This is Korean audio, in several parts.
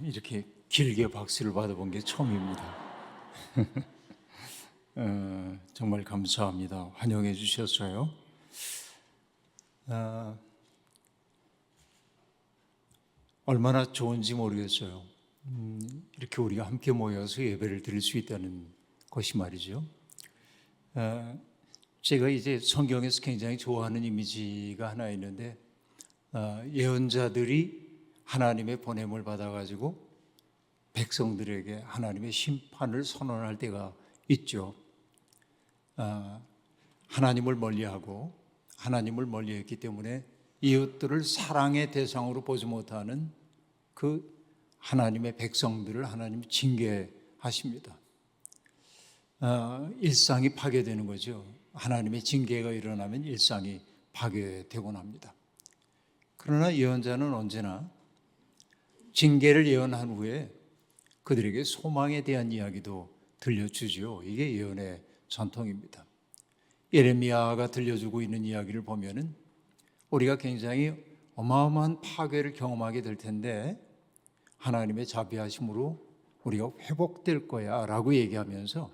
이렇게 길게 박수를 받아본 게 처음입니다. 정말 감사합니다. 환영해 주셨어요. 얼마나 좋은지 모르겠어요. 이렇게 우리가 함께 모여서 예배를 드릴 수 있다는 것이 말이죠. 제가 이제 성경에서 굉장히 좋아하는 이미지가 하나 있는데, 예언자들이 하나님의 보냄을 받아가지고 백성들에게 하나님의 심판을 선언할 때가 있죠. 하나님을 멀리하고 하나님을 멀리했기 때문에 이웃들을 사랑의 대상으로 보지 못하는 그 하나님의 백성들을 하나님이 징계하십니다. 일상이 파괴되는 거죠. 하나님의 징계가 일어나면 일상이 파괴되곤 합니다. 그러나 예언자는 언제나 징계를 예언한 후에 그들에게 소망에 대한 이야기도 들려주지요. 이게 예언의 전통입니다. 예레미야가 들려주고 있는 이야기를 보면은 우리가 굉장히 어마어마한 파괴를 경험하게 될 텐데 하나님의 자비하심으로 우리가 회복될 거야 라고 얘기하면서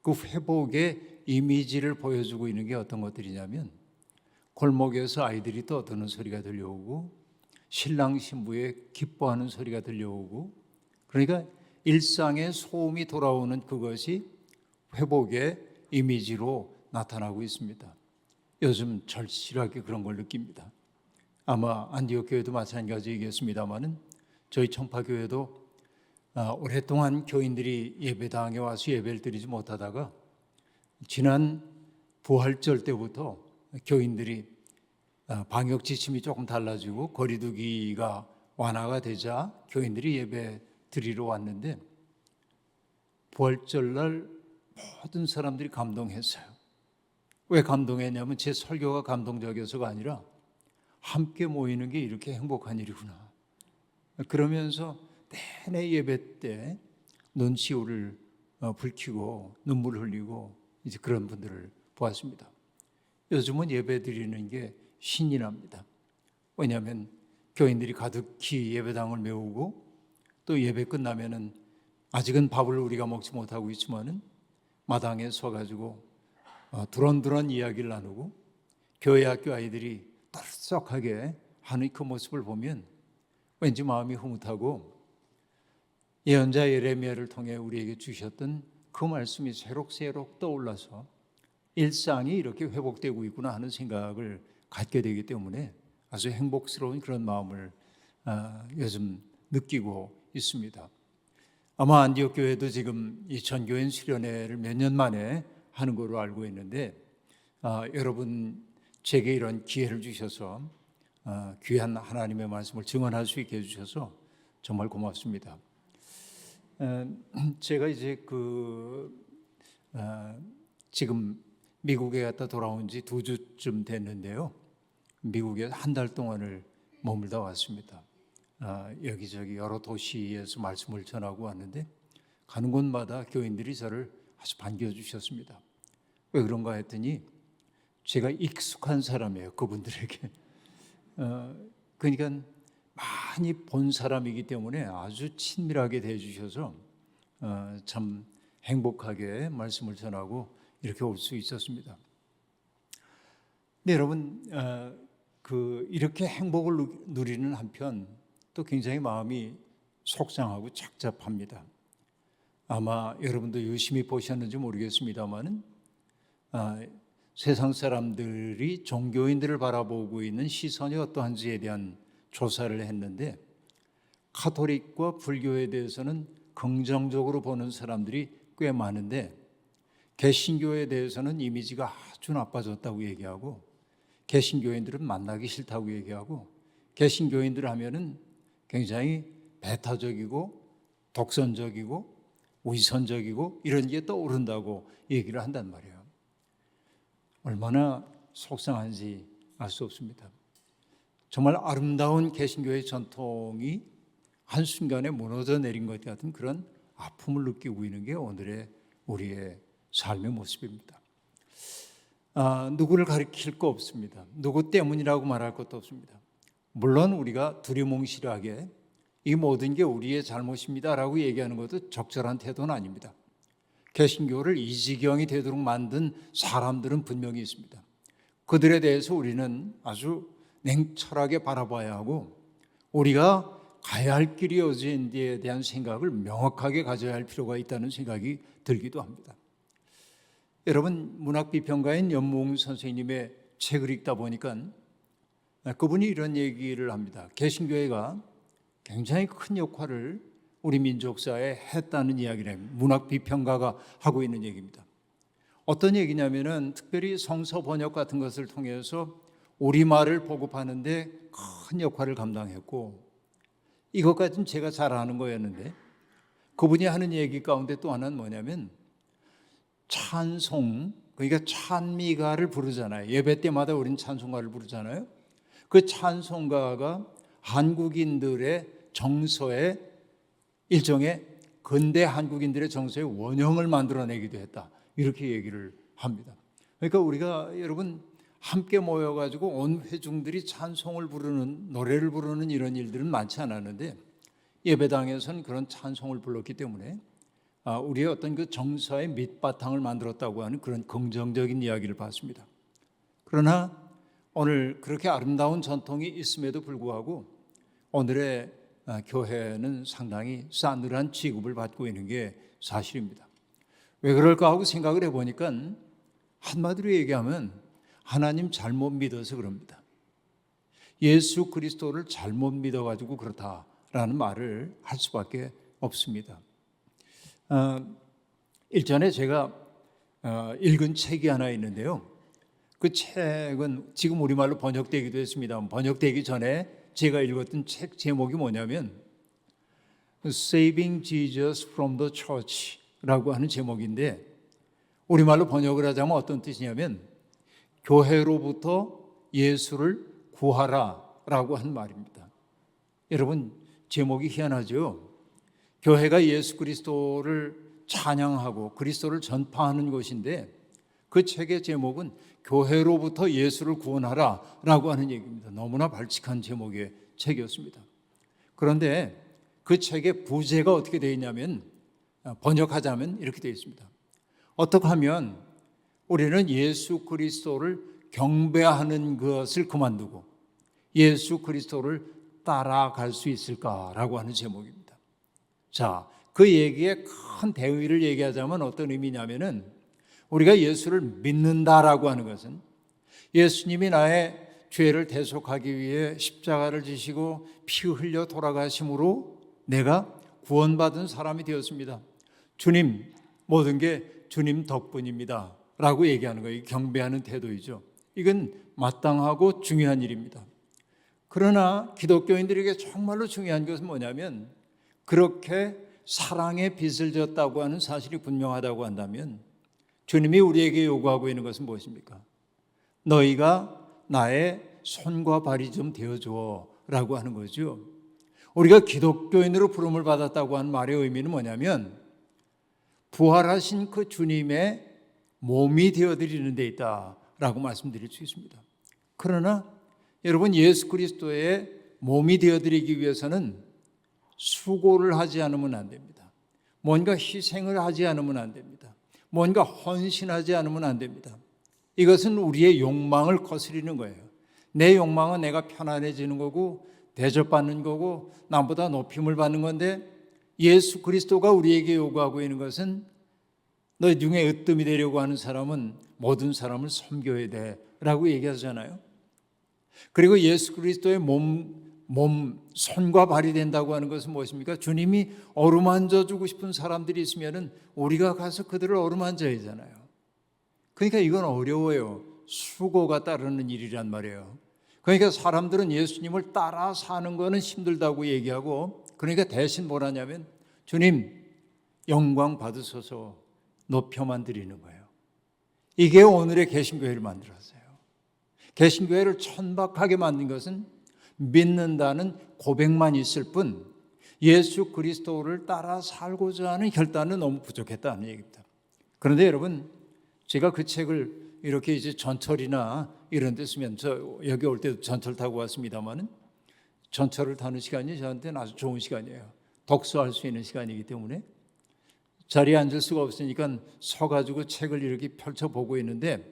그 회복의 이미지를 보여주고 있는 게 어떤 것들이냐면, 골목에서 아이들이 떠드는 소리가 들려오고 신랑 신부의 기뻐하는 소리가 들려오고, 그러니까 일상의 소음이 돌아오는 그것이 회복의 이미지로 나타나고 있습니다. 요즘 절실하게 그런 걸 느낍니다. 아마 안디옥 교회도 마찬가지이겠습니다만은 저희 청파교회도 오랫동안 교인들이 예배당에 와서 예배를 드리지 못하다가 지난 부활절 때부터 교인들이 방역 지침이 조금 달라지고 거리 두기가 완화가 되자 교인들이 예배 드리러 왔는데, 부활절날 모든 사람들이 감동했어요. 왜 감동했냐면 제 설교가 감동적이어서가 아니라 함께 모이는 게 이렇게 행복한 일이구나. 그러면서 내내 예배 때 눈시울을 붉히고 눈물 흘리고 이제 그런 분들을 보았습니다. 요즘은 예배 드리는 게 신이 납니다. 왜냐하면 교인들이 가득히 예배당을 메우고 또 예배 끝나면은 아직은 밥을 우리가 먹지 못하고 있지만은 마당에 서가지고 두런두런 이야기를 나누고 교회 학교 아이들이 떨썩하게 하는 그 모습을 보면 왠지 마음이 흐뭇하고, 예언자 예레미야를 통해 우리에게 주셨던 그 말씀이 새록새록 떠올라서 일상이 이렇게 회복되고 있구나 하는 생각을 갖게 되기 때문에 아주 행복스러운 그런 마음을 요즘 느끼고 있습니다. 아마 안디옥 교회도 지금 이 전교인 수련회를 몇 년 만에 하는 걸로 알고 있는데, 여러분 제게 이런 기회를 주셔서 귀한 하나님의 말씀을 증언할 수 있게 해주셔서 정말 고맙습니다. 제가 이제 지금 미국에 갔다 돌아온 지 2주쯤 됐는데요. 미국에 한 달 동안을 머물다 왔습니다. 여기저기 여러 도시에서 말씀을 전하고 왔는데 가는 곳마다 교인들이 저를 아주 반겨주셨습니다. 왜 그런가 했더니 제가 익숙한 사람이에요, 그분들에게. 그러니까 많이 본 사람이기 때문에 아주 친밀하게 대해주셔서 참 행복하게 말씀을 전하고 이렇게 올 수 있었습니다. 네, 여러분, 이렇게 행복을 누리는 한편 또 굉장히 마음이 속상하고 착잡합니다. 아마 여러분도 유심히 보셨는지 모르겠습니다만은 세상 사람들이 종교인들을 바라보고 있는 시선이 어떠한지에 대한 조사를 했는데, 카톨릭과 불교에 대해서는 긍정적으로 보는 사람들이 꽤 많은데 개신교에 대해서는 이미지가 아주 나빠졌다고 얘기하고, 개신교인들은 만나기 싫다고 얘기하고, 개신교인들 하면은 굉장히 배타적이고 독선적이고 위선적이고 이런 게 떠오른다고 얘기를 한단 말이에요. 얼마나 속상한지 알 수 없습니다. 정말 아름다운 개신교의 전통이 한순간에 무너져 내린 것 같은 그런 아픔을 느끼고 있는 게 오늘의 우리의 삶의 모습입니다. 누구를 가리킬 거 없습니다. 누구 때문이라고 말할 것도 없습니다. 물론 우리가 두리뭉실하게 이 모든 게 우리의 잘못입니다라고 얘기하는 것도 적절한 태도는 아닙니다. 개신교를 이 지경이 되도록 만든 사람들은 분명히 있습니다. 그들에 대해서 우리는 아주 냉철하게 바라봐야 하고 우리가 가야 할 길이 어디인지에 대한 생각을 명확하게 가져야 할 필요가 있다는 생각이 들기도 합니다. 여러분, 문학비평가인 연무홍 선생님의 책을 읽다 보니까 그분이 이런 얘기를 합니다. 개신교회가 굉장히 큰 역할을 우리 민족사에 했다는 이야기를 문학비평가가 하고 있는 얘기입니다. 어떤 얘기냐면은 특별히 성서 번역 같은 것을 통해서 우리말을 보급하는 데 큰 역할을 감당했고, 이것까지는 제가 잘 아는 거였는데 그분이 하는 얘기 가운데 또 하나는 뭐냐면 찬송, 그러니까 찬미가를 부르잖아요. 예배 때마다 우리는 찬송가를 부르잖아요. 그 찬송가가 한국인들의 정서에 일종의 근대 한국인들의 정서의 원형을 만들어내기도 했다. 이렇게 얘기를 합니다. 그러니까 우리가 여러분 함께 모여가지고 온 회중들이 찬송을 부르는, 노래를 부르는 이런 일들은 많지 않았는데 예배당에서는 그런 찬송을 불렀기 때문에 우리의 어떤 그 정서의 밑바탕을 만들었다고 하는 그런 긍정적인 이야기를 봤습니다. 그러나 오늘 그렇게 아름다운 전통이 있음에도 불구하고 오늘의 교회는 상당히 싸늘한 취급을 받고 있는 게 사실입니다. 왜 그럴까 하고 생각을 해보니까 한마디로 얘기하면 하나님 잘못 믿어서 그럽니다. 예수 그리스도를 잘못 믿어가지고 그렇다라는 말을 할 수밖에 없습니다. 일전에 제가 읽은 책이 하나 있는데요. 그 책은 지금 우리말로 번역되기도 했습니다. 번역되기 전에 제가 읽었던 책 제목이 뭐냐면 Saving Jesus from the Church라고 하는 제목인데 우리말로 번역을 하자면 어떤 뜻이냐면 교회로부터 예수를 구하라라고 하는 말입니다. 여러분 제목이 희한하죠? 교회가 예수 그리스도를 찬양하고 그리스도를 전파하는 곳인데 그 책의 제목은 교회로부터 예수를 구원하라라고 하는 얘기입니다. 너무나 발칙한 제목의 책이었습니다. 그런데 그 책의 부제가 어떻게 되어 있냐면 번역하자면 이렇게 되어 있습니다. 어떻게 하면 우리는 예수 그리스도를 경배하는 것을 그만두고 예수 그리스도를 따라갈 수 있을까라고 하는 제목입니다. 자, 그 얘기의 큰 대의를 얘기하자면 어떤 의미냐면은 우리가 예수를 믿는다라고 하는 것은 예수님이 나의 죄를 대속하기 위해 십자가를 지시고 피 흘려 돌아가심으로 내가 구원받은 사람이 되었습니다. 주님, 모든 게 주님 덕분입니다 라고 얘기하는 거예요. 경배하는 태도이죠. 이건 마땅하고 중요한 일입니다. 그러나 기독교인들에게 정말로 중요한 것은 뭐냐면 그렇게 사랑의 빚을 졌다고 하는 사실이 분명하다고 한다면 주님이 우리에게 요구하고 있는 것은 무엇입니까? 너희가 나의 손과 발이 좀 되어줘 라고 하는 거죠. 우리가 기독교인으로 부름을 받았다고 하는 말의 의미는 뭐냐면 부활하신 그 주님의 몸이 되어드리는 데 있다라고 말씀드릴 수 있습니다. 그러나 여러분 예수 그리스도의 몸이 되어드리기 위해서는 수고를 하지 않으면 안 됩니다. 뭔가 희생을 하지 않으면 안 됩니다. 뭔가 헌신하지 않으면 안 됩니다. 이것은 우리의 욕망을 거스리는 거예요. 내 욕망은 내가 편안해지는 거고 대접받는 거고 남보다 높임을 받는 건데 예수 그리스도가 우리에게 요구하고 있는 것은 너희 중에 으뜸이 되려고 하는 사람은 모든 사람을 섬겨야 돼 라고 얘기하잖아요. 그리고 예수 그리스도의 몸, 손과 발이 된다고 하는 것은 무엇입니까? 주님이 어루만져 주고 싶은 사람들이 있으면 우리가 가서 그들을 어루만져야 하잖아요. 그러니까 이건 어려워요. 수고가 따르는 일이란 말이에요. 그러니까 사람들은 예수님을 따라 사는 거는 힘들다고 얘기하고 그러니까 대신 뭘 하냐면 주님 영광 받으소서 높여만 드리는 거예요. 이게 오늘의 개신교회를 만들었어요. 개신교회를 천박하게 만든 것은 믿는다는 고백만 있을 뿐 예수 그리스도를 따라 살고자 하는 결단은 너무 부족했다는 얘기입니다. 그런데 여러분 제가 그 책을 이렇게 이제 전철이나 이런 데 쓰면 저 여기 올 때도 전철 타고 왔습니다만은 전철을 타는 시간이 저한테는 아주 좋은 시간이에요. 독서할 수 있는 시간이기 때문에 자리에 앉을 수가 없으니까 서가지고 책을 이렇게 펼쳐보고 있는데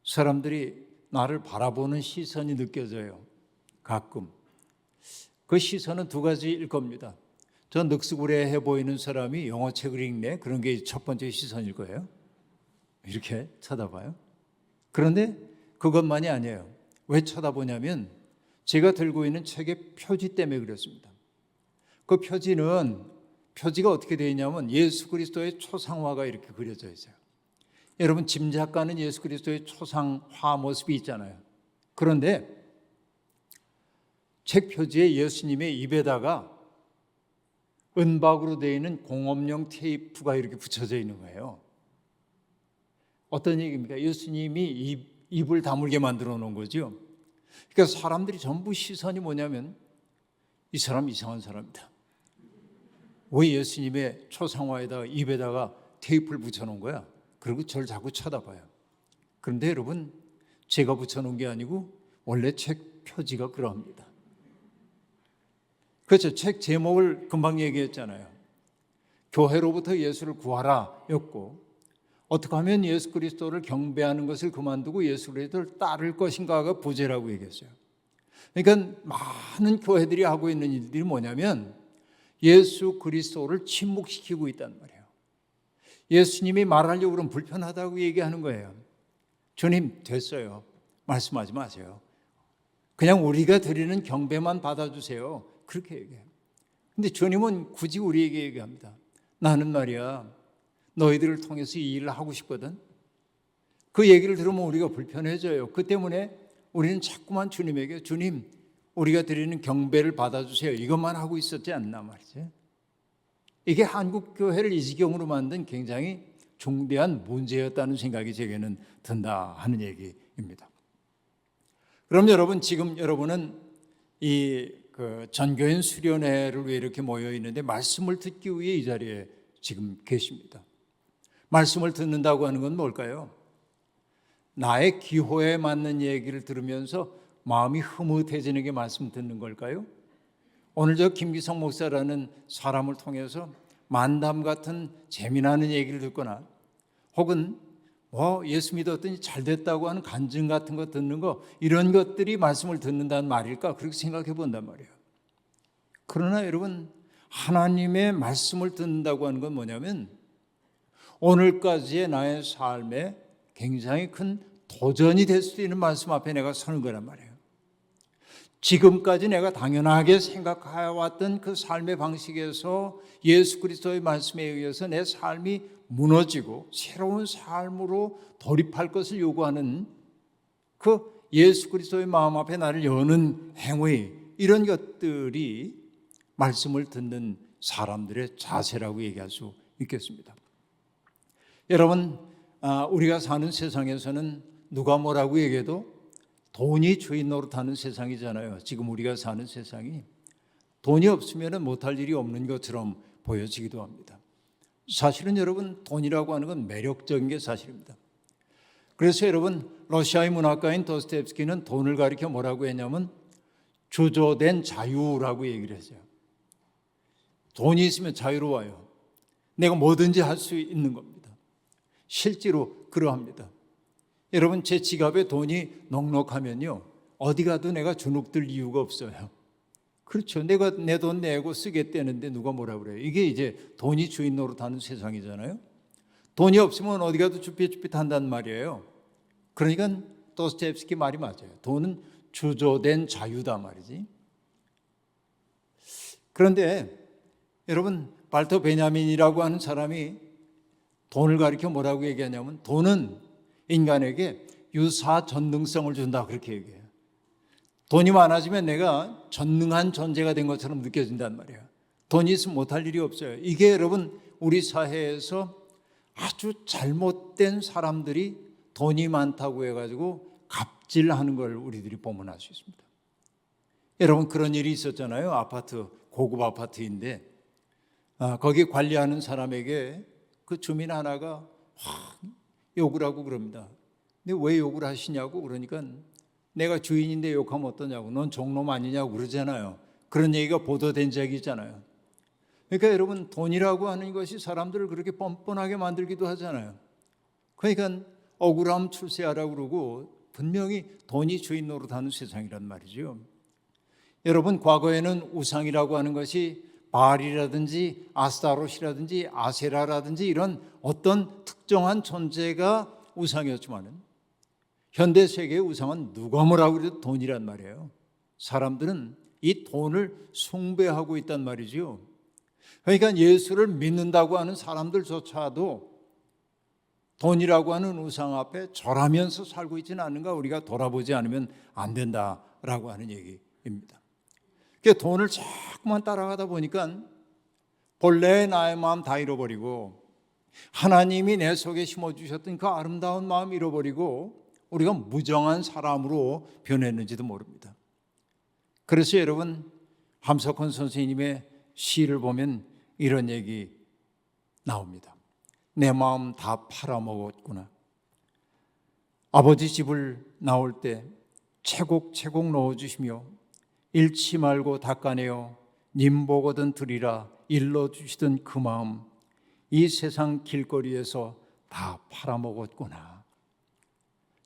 사람들이 나를 바라보는 시선이 느껴져요. 가끔. 그 시선은 두 가지일 겁니다. 저 늑스구레해 보이는 사람이 영어 책을 읽네. 그런 게 첫 번째 시선일 거예요. 이렇게 쳐다봐요. 그런데 그것만이 아니에요. 왜 쳐다보냐면 제가 들고 있는 책의 표지 때문에 그렇습니다. 그 표지가 어떻게 되어 있냐면 예수 그리스도의 초상화가 이렇게 그려져 있어요. 여러분 짐작 가는 예수 그리스도의 초상화 모습이 있잖아요. 그런데 책 표지에 예수님의 입에다가 은박으로 되어 있는 공업용 테이프가 이렇게 붙여져 있는 거예요. 어떤 얘기입니까? 예수님이 입을 다물게 만들어 놓은 거죠. 그러니까 사람들이 전부 시선이 뭐냐면 이 사람 이상한 사람이다. 왜 예수님의 초상화에다가 입에다가 테이프를 붙여놓은 거야? 그리고 저를 자꾸 쳐다봐요. 그런데 여러분 제가 붙여놓은 게 아니고 원래 책 표지가 그러합니다. 그렇죠. 책 제목을 금방 얘기했잖아요. 교회로부터 예수를 구하라 였고 어떻게 하면 예수 그리스도를 경배하는 것을 그만두고 예수 그리스도를 따를 것인가가 부제라고 얘기했어요. 그러니까 많은 교회들이 하고 있는 일들이 뭐냐면 예수 그리스도를 침묵시키고 있단 말이에요. 예수님이 말하려고 그러면 불편하다고 얘기하는 거예요. 주님 됐어요. 말씀하지 마세요. 그냥 우리가 드리는 경배만 받아주세요. 그렇게 얘기해요. 근데 주님은 굳이 우리에게 얘기합니다. 나는 말이야 너희들을 통해서 이 일을 하고 싶거든. 그 얘기를 들으면 우리가 불편해져요. 그 때문에 우리는 자꾸만 주님에게 주님 우리가 드리는 경배를 받아주세요. 이것만 하고 있었지 않나 말이죠. 이게 한국 교회를 이 지경으로 만든 굉장히 중대한 문제였다는 생각이 제게는 든다 하는 얘기입니다. 그럼 여러분 지금 여러분은 이 전교인 수련회를 왜 이렇게 모여 있는데 말씀을 듣기 위해 이 자리에 지금 계십니다. 말씀을 듣는다고 하는 건 뭘까요? 나의 기호에 맞는 얘기를 들으면서 마음이 흐뭇해지는 게 말씀 듣는 걸까요? 오늘 저 김기성 목사라는 사람을 통해서 만담 같은 재미나는 얘기를 듣거나 혹은 예수 믿었더니 잘 됐다고 하는 간증 같은 거 듣는 거 이런 것들이 말씀을 듣는다는 말일까? 그렇게 생각해 본단 말이에요. 그러나 여러분 하나님의 말씀을 듣는다고 하는 건 뭐냐면 오늘까지의 나의 삶에 굉장히 큰 도전이 될 수 있는 말씀 앞에 내가 서는 거란 말이에요. 지금까지 내가 당연하게 생각해왔던 그 삶의 방식에서 예수 그리스도의 말씀에 의해서 내 삶이 무너지고 새로운 삶으로 돌입할 것을 요구하는 그 예수 그리스도의 마음 앞에 나를 여는 행위 이런 것들이 말씀을 듣는 사람들의 자세라고 얘기할 수 있겠습니다. 여러분 우리가 사는 세상에서는 누가 뭐라고 얘기해도 돈이 주인 노릇하는 세상이잖아요. 지금 우리가 사는 세상이 돈이 없으면 못할 일이 없는 것처럼 보여지기도 합니다. 사실은 여러분 돈이라고 하는 건 매력적인 게 사실입니다. 그래서 여러분 러시아의 문학가인 도스토옙스키는 돈을 가리켜 뭐라고 했냐면 주조된 자유라고 얘기를 했어요. 돈이 있으면 자유로워요. 내가 뭐든지 할 수 있는 겁니다. 실제로 그러합니다. 여러분 제 지갑에 돈이 넉넉하면요 어디 가도 내가 주눅들 이유가 없어요. 그렇죠. 내가 내 돈 내고 쓰겠다는데 누가 뭐라 그래요. 이게 이제 돈이 주인 노릇하는 세상이잖아요. 돈이 없으면 어디 가도 쭈삣쭈삣 한단 말이에요. 그러니까 도스토옙스키 말이 맞아요. 돈은 주조된 자유다 말이지. 그런데 여러분 발터 베냐민이라고 하는 사람이 돈을 가리켜 뭐라고 얘기하냐면 돈은 인간에게 유사 전능성을 준다 그렇게 얘기해요. 돈이 많아지면 내가 전능한 존재가 된 것처럼 느껴진단 말이에요. 돈이 있으면 못할 일이 없어요. 이게 여러분 우리 사회에서 아주 잘못된 사람들이 돈이 많다고 해가지고 갑질하는 걸 우리들이 보면 알 수 있습니다. 여러분 그런 일이 있었잖아요. 아파트 고급 아파트인데 거기 관리하는 사람에게 그 주민 하나가 욕을 하고 그럽니다. 근데 왜 욕을 하시냐고 그러니까 내가 주인인데 욕하면 어떠냐고, 넌 종놈 아니냐고 그러잖아요. 그런 얘기가 보도된 적이 있잖아요. 그러니까 여러분, 돈이라고 하는 것이 사람들을 그렇게 뻔뻔하게 만들기도 하잖아요. 그러니까 억울함 출세하라고 그러고 분명히 돈이 주인 노릇하는 세상이란 말이죠. 여러분, 과거에는 우상이라고 하는 것이 바알이라든지 아스타롯이라든지 아세라라든지 이런 어떤 특정한 존재가 우상이었지만은 현대 세계의 우상은 누가 뭐라고 해도 돈이란 말이에요. 사람들은 이 돈을 숭배하고 있단 말이죠. 그러니까 예수를 믿는다고 하는 사람들조차도 돈이라고 하는 우상 앞에 절하면서 살고 있지는 않은가 우리가 돌아보지 않으면 안 된다라고 하는 얘기입니다. 그러니까 돈을 자꾸만 따라가다 보니까 본래의 나의 마음 다 잃어버리고 하나님이 내 속에 심어주셨던 그 아름다운 마음 잃어버리고 우리가 무정한 사람으로 변했는지도 모릅니다. 그래서 여러분, 함석헌 선생님의 시를 보면 이런 얘기 나옵니다. 내 마음 다 팔아먹었구나. 아버지 집을 나올 때 채곡채곡 넣어주시며 잃지 말고 닦아내어 님 보거든 드리라 일러주시던 그 마음, 이 세상 길거리에서 다 팔아먹었구나.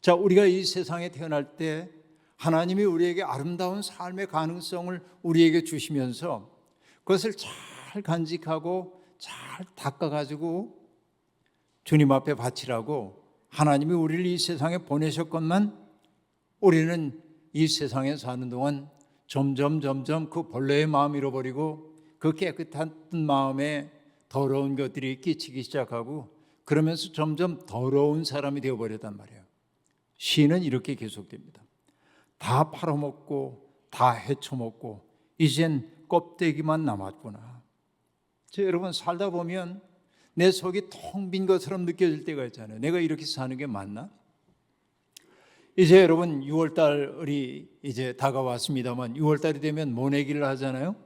자, 우리가 이 세상에 태어날 때 하나님이 우리에게 아름다운 삶의 가능성을 우리에게 주시면서 그것을 잘 간직하고 잘 닦아가지고 주님 앞에 바치라고 하나님이 우리를 이 세상에 보내셨건만 우리는 이 세상에 사는 동안 점점 그 본래의 마음 잃어버리고 그 깨끗한 마음에 더러운 것들이 끼치기 시작하고 그러면서 점점 더러운 사람이 되어버렸단 말이에요. 시는 이렇게 계속됩니다. 다 팔아먹고 다 헤쳐먹고 이젠 껍데기만 남았구나. 여러분, 살다 보면 내 속이 텅 빈 것처럼 느껴질 때가 있잖아요. 내가 이렇게 사는 게 맞나? 이제 여러분 6월달이 이제 다가왔습니다만 6월달이 되면 모내기를 하잖아요.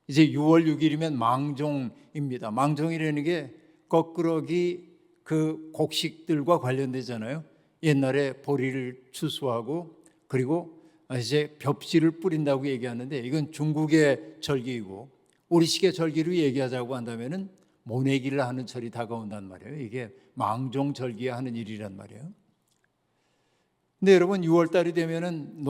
이제 6월 6일이면 망종입니다. 망종이라는 게 거꾸러기 그 곡식들과 관련되잖아요. 옛날에 보리를 추수하고 그리고 이제 벽지를 뿌린다고 얘기하는데 이건 중국의 절기이고 우리식의 절기로 얘기하자고 한다면은 모내기를 하는 철이 다가온단 말이에요. 이게 망종절기에 하는 일이란 말이에요. 근데 여러분 6월달이 되면은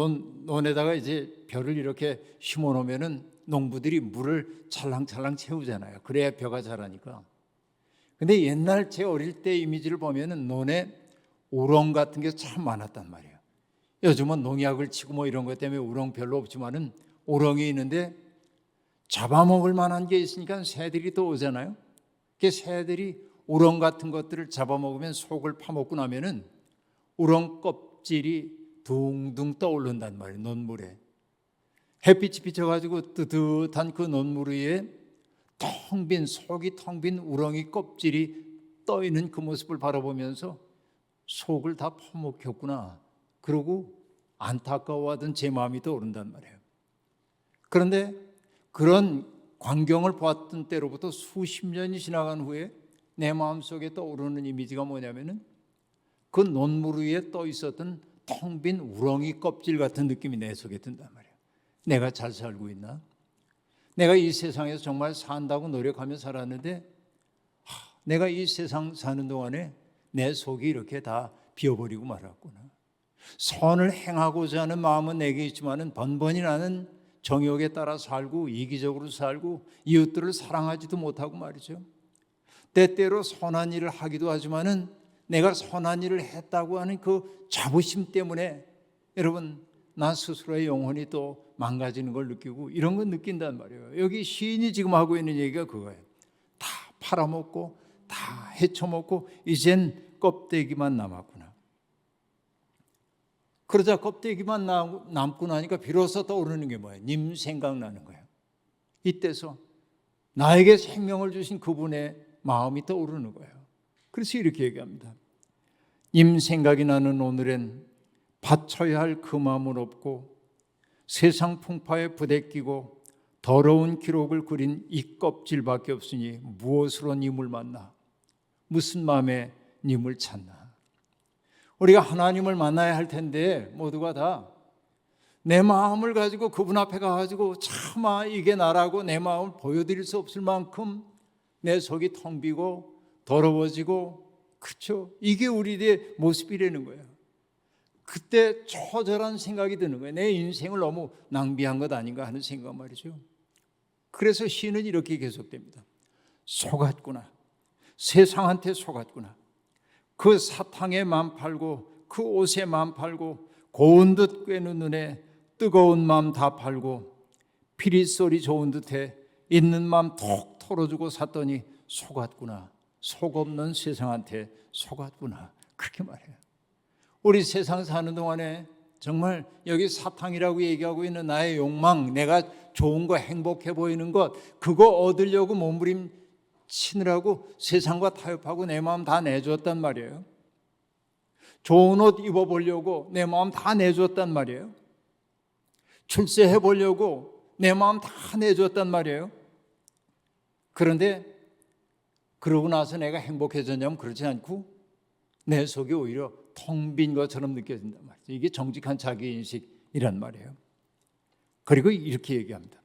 논에다가 이제 벼를 이렇게 심어 놓으면은 농부들이 물을 찰랑찰랑 채우잖아요. 그래야 벼가 자라니까. 근데 옛날 제 어릴 때 이미지를 보면은 논에 우렁 같은 게 참 많았단 말이에요. 요즘은 농약을 치고 뭐 이런 것 때문에 우렁 별로 없지만은 우렁이 있는데 잡아먹을 만한 게 있으니까 새들이 또 오잖아요. 그 새들이 우렁 같은 것들을 잡아먹으면 속을 파먹고 나면은 우렁 껍질이 둥둥 떠오른단 말이에요. 논물에 햇빛이 비쳐가지고 뜨뜻한 그 논물 위에 속이 텅 빈 우렁이 껍질이 떠 있는 그 모습을 바라보면서 속을 다 퍼먹혔구나. 그러고 안타까워하던 제 마음이 떠오른단 말이에요. 그런데 그런 광경을 보았던 때로부터 수십 년이 지나간 후에 내 마음속에 떠오르는 이미지가 뭐냐면은 그 논물 위에 떠 있었던 텅 빈 우렁이 껍질 같은 느낌이 내 속에 든단 말이에요. 내가 잘 살고 있나? 내가 이 세상에서 정말 산다고 노력하며 살았는데 내가 이 세상 사는 동안에 내 속이 이렇게 다 비어버리고 말았구나. 선을 행하고자 하는 마음은 내게 있지만은 번번이 나는 정욕에 따라 살고 이기적으로 살고 이웃들을 사랑하지도 못하고 말이죠. 때때로 선한 일을 하기도 하지만은 내가 선한 일을 했다고 하는 그 자부심 때문에 여러분 나 스스로의 영혼이 또 망가지는 걸 느끼고 이런 걸 느낀단 말이에요. 여기 시인이 지금 하고 있는 얘기가 그거예요. 다 팔아먹고 다 헤쳐먹고 이젠 껍데기만 남았구나. 그러자 껍데기만 남고 나니까 비로소 떠오르는 게 뭐예요? 님 생각나는 거예요. 이때서 나에게 생명을 주신 그분의 마음이 떠오르는 거예요. 그래서 이렇게 얘기합니다. 님 생각이 나는 오늘엔 바쳐야 할 그 마음은 없고 세상 풍파에 부대끼고 더러운 기록을 그린 이 껍질밖에 없으니 무엇으로 님을 만나? 무슨 마음에 님을 찾나? 우리가 하나님을 만나야 할 텐데 모두가 다 내 마음을 가지고 그분 앞에 가가지고 차마 이게 나라고 내 마음을 보여드릴 수 없을 만큼 내 속이 텅 비고 더러워지고, 그렇죠? 이게 우리의 모습이라는 거예요. 그때 처절한 생각이 드는 거예요. 내 인생을 너무 낭비한 것 아닌가 하는 생각 말이죠. 그래서 시는 이렇게 계속됩니다. 속았구나. 세상한테 속았구나. 그 사탕에 맘 팔고 그 옷에 맘 팔고 고운 듯 꿰는 눈에 뜨거운 맘 다 팔고 피릿소리 좋은 듯해 있는 맘 톡 털어주고 샀더니 속았구나. 속 없는 세상한테 속았구나. 그렇게 말해요. 우리 세상 사는 동안에 정말 여기 사탕이라고 얘기하고 있는 나의 욕망, 내가 좋은 거, 행복해 보이는 것, 그거 얻으려고 몸부림치느라고 세상과 타협하고 내 마음 다 내줬단 말이에요. 좋은 옷 입어보려고 내 마음 다 내줬단 말이에요. 출세해 보려고 내 마음 다 내줬단 말이에요. 그런데 그러고 나서 내가 행복해졌냐면 그렇지 않고 내 속이 오히려 텅 빈 것처럼 느껴진단 말이죠. 이게 정직한 자기인식이란 말이에요. 그리고 이렇게 얘기합니다.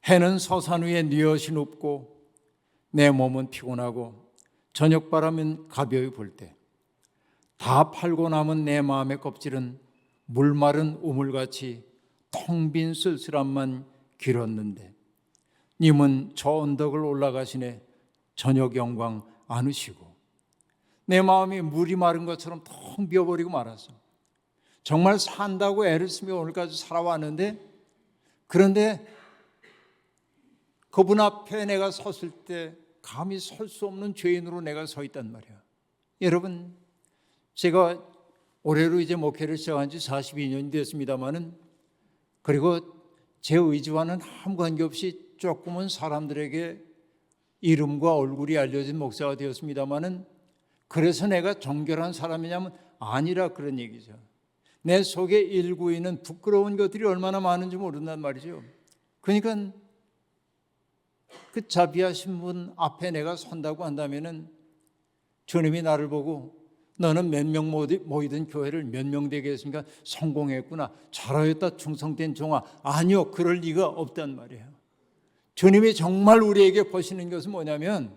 해는 서산 위에 뉘엿이 눕고 내 몸은 피곤하고 저녁바람은 가벼이 불 때 다 팔고 남은 내 마음의 껍질은 물마른 우물같이 텅 빈 쓸쓸함만 길었는데 님은 저 언덕을 올라가시네 저녁 영광 안으시고. 내 마음이 물이 마른 것처럼 텅 비어버리고 말았어. 정말 산다고 애를 쓰며 오늘까지 살아왔는데, 그런데 그분 앞에 내가 섰을 때 감히 설 수 없는 죄인으로 내가 서 있단 말이야. 여러분, 제가 올해로 이제 목회를 시작한 지 42년이 됐습니다마는, 그리고 제 의지와는 아무 관계없이 조금은 사람들에게 이름과 얼굴이 알려진 목사가 되었습니다마는, 그래서 내가 정결한 사람이냐면 아니라 그런 얘기죠. 내 속에 일고 있는 부끄러운 것들이 얼마나 많은지 모른단 말이죠. 그러니까 그 자비하신 분 앞에 내가 선다고 한다면은 주님이 나를 보고 너는 몇 명 모이던 교회를 몇 명 되게 했으니까 성공했구나, 잘하였다, 충성된 종아. 아니요, 그럴 리가 없단 말이에요. 주님이 정말 우리에게 보시는 것은 뭐냐면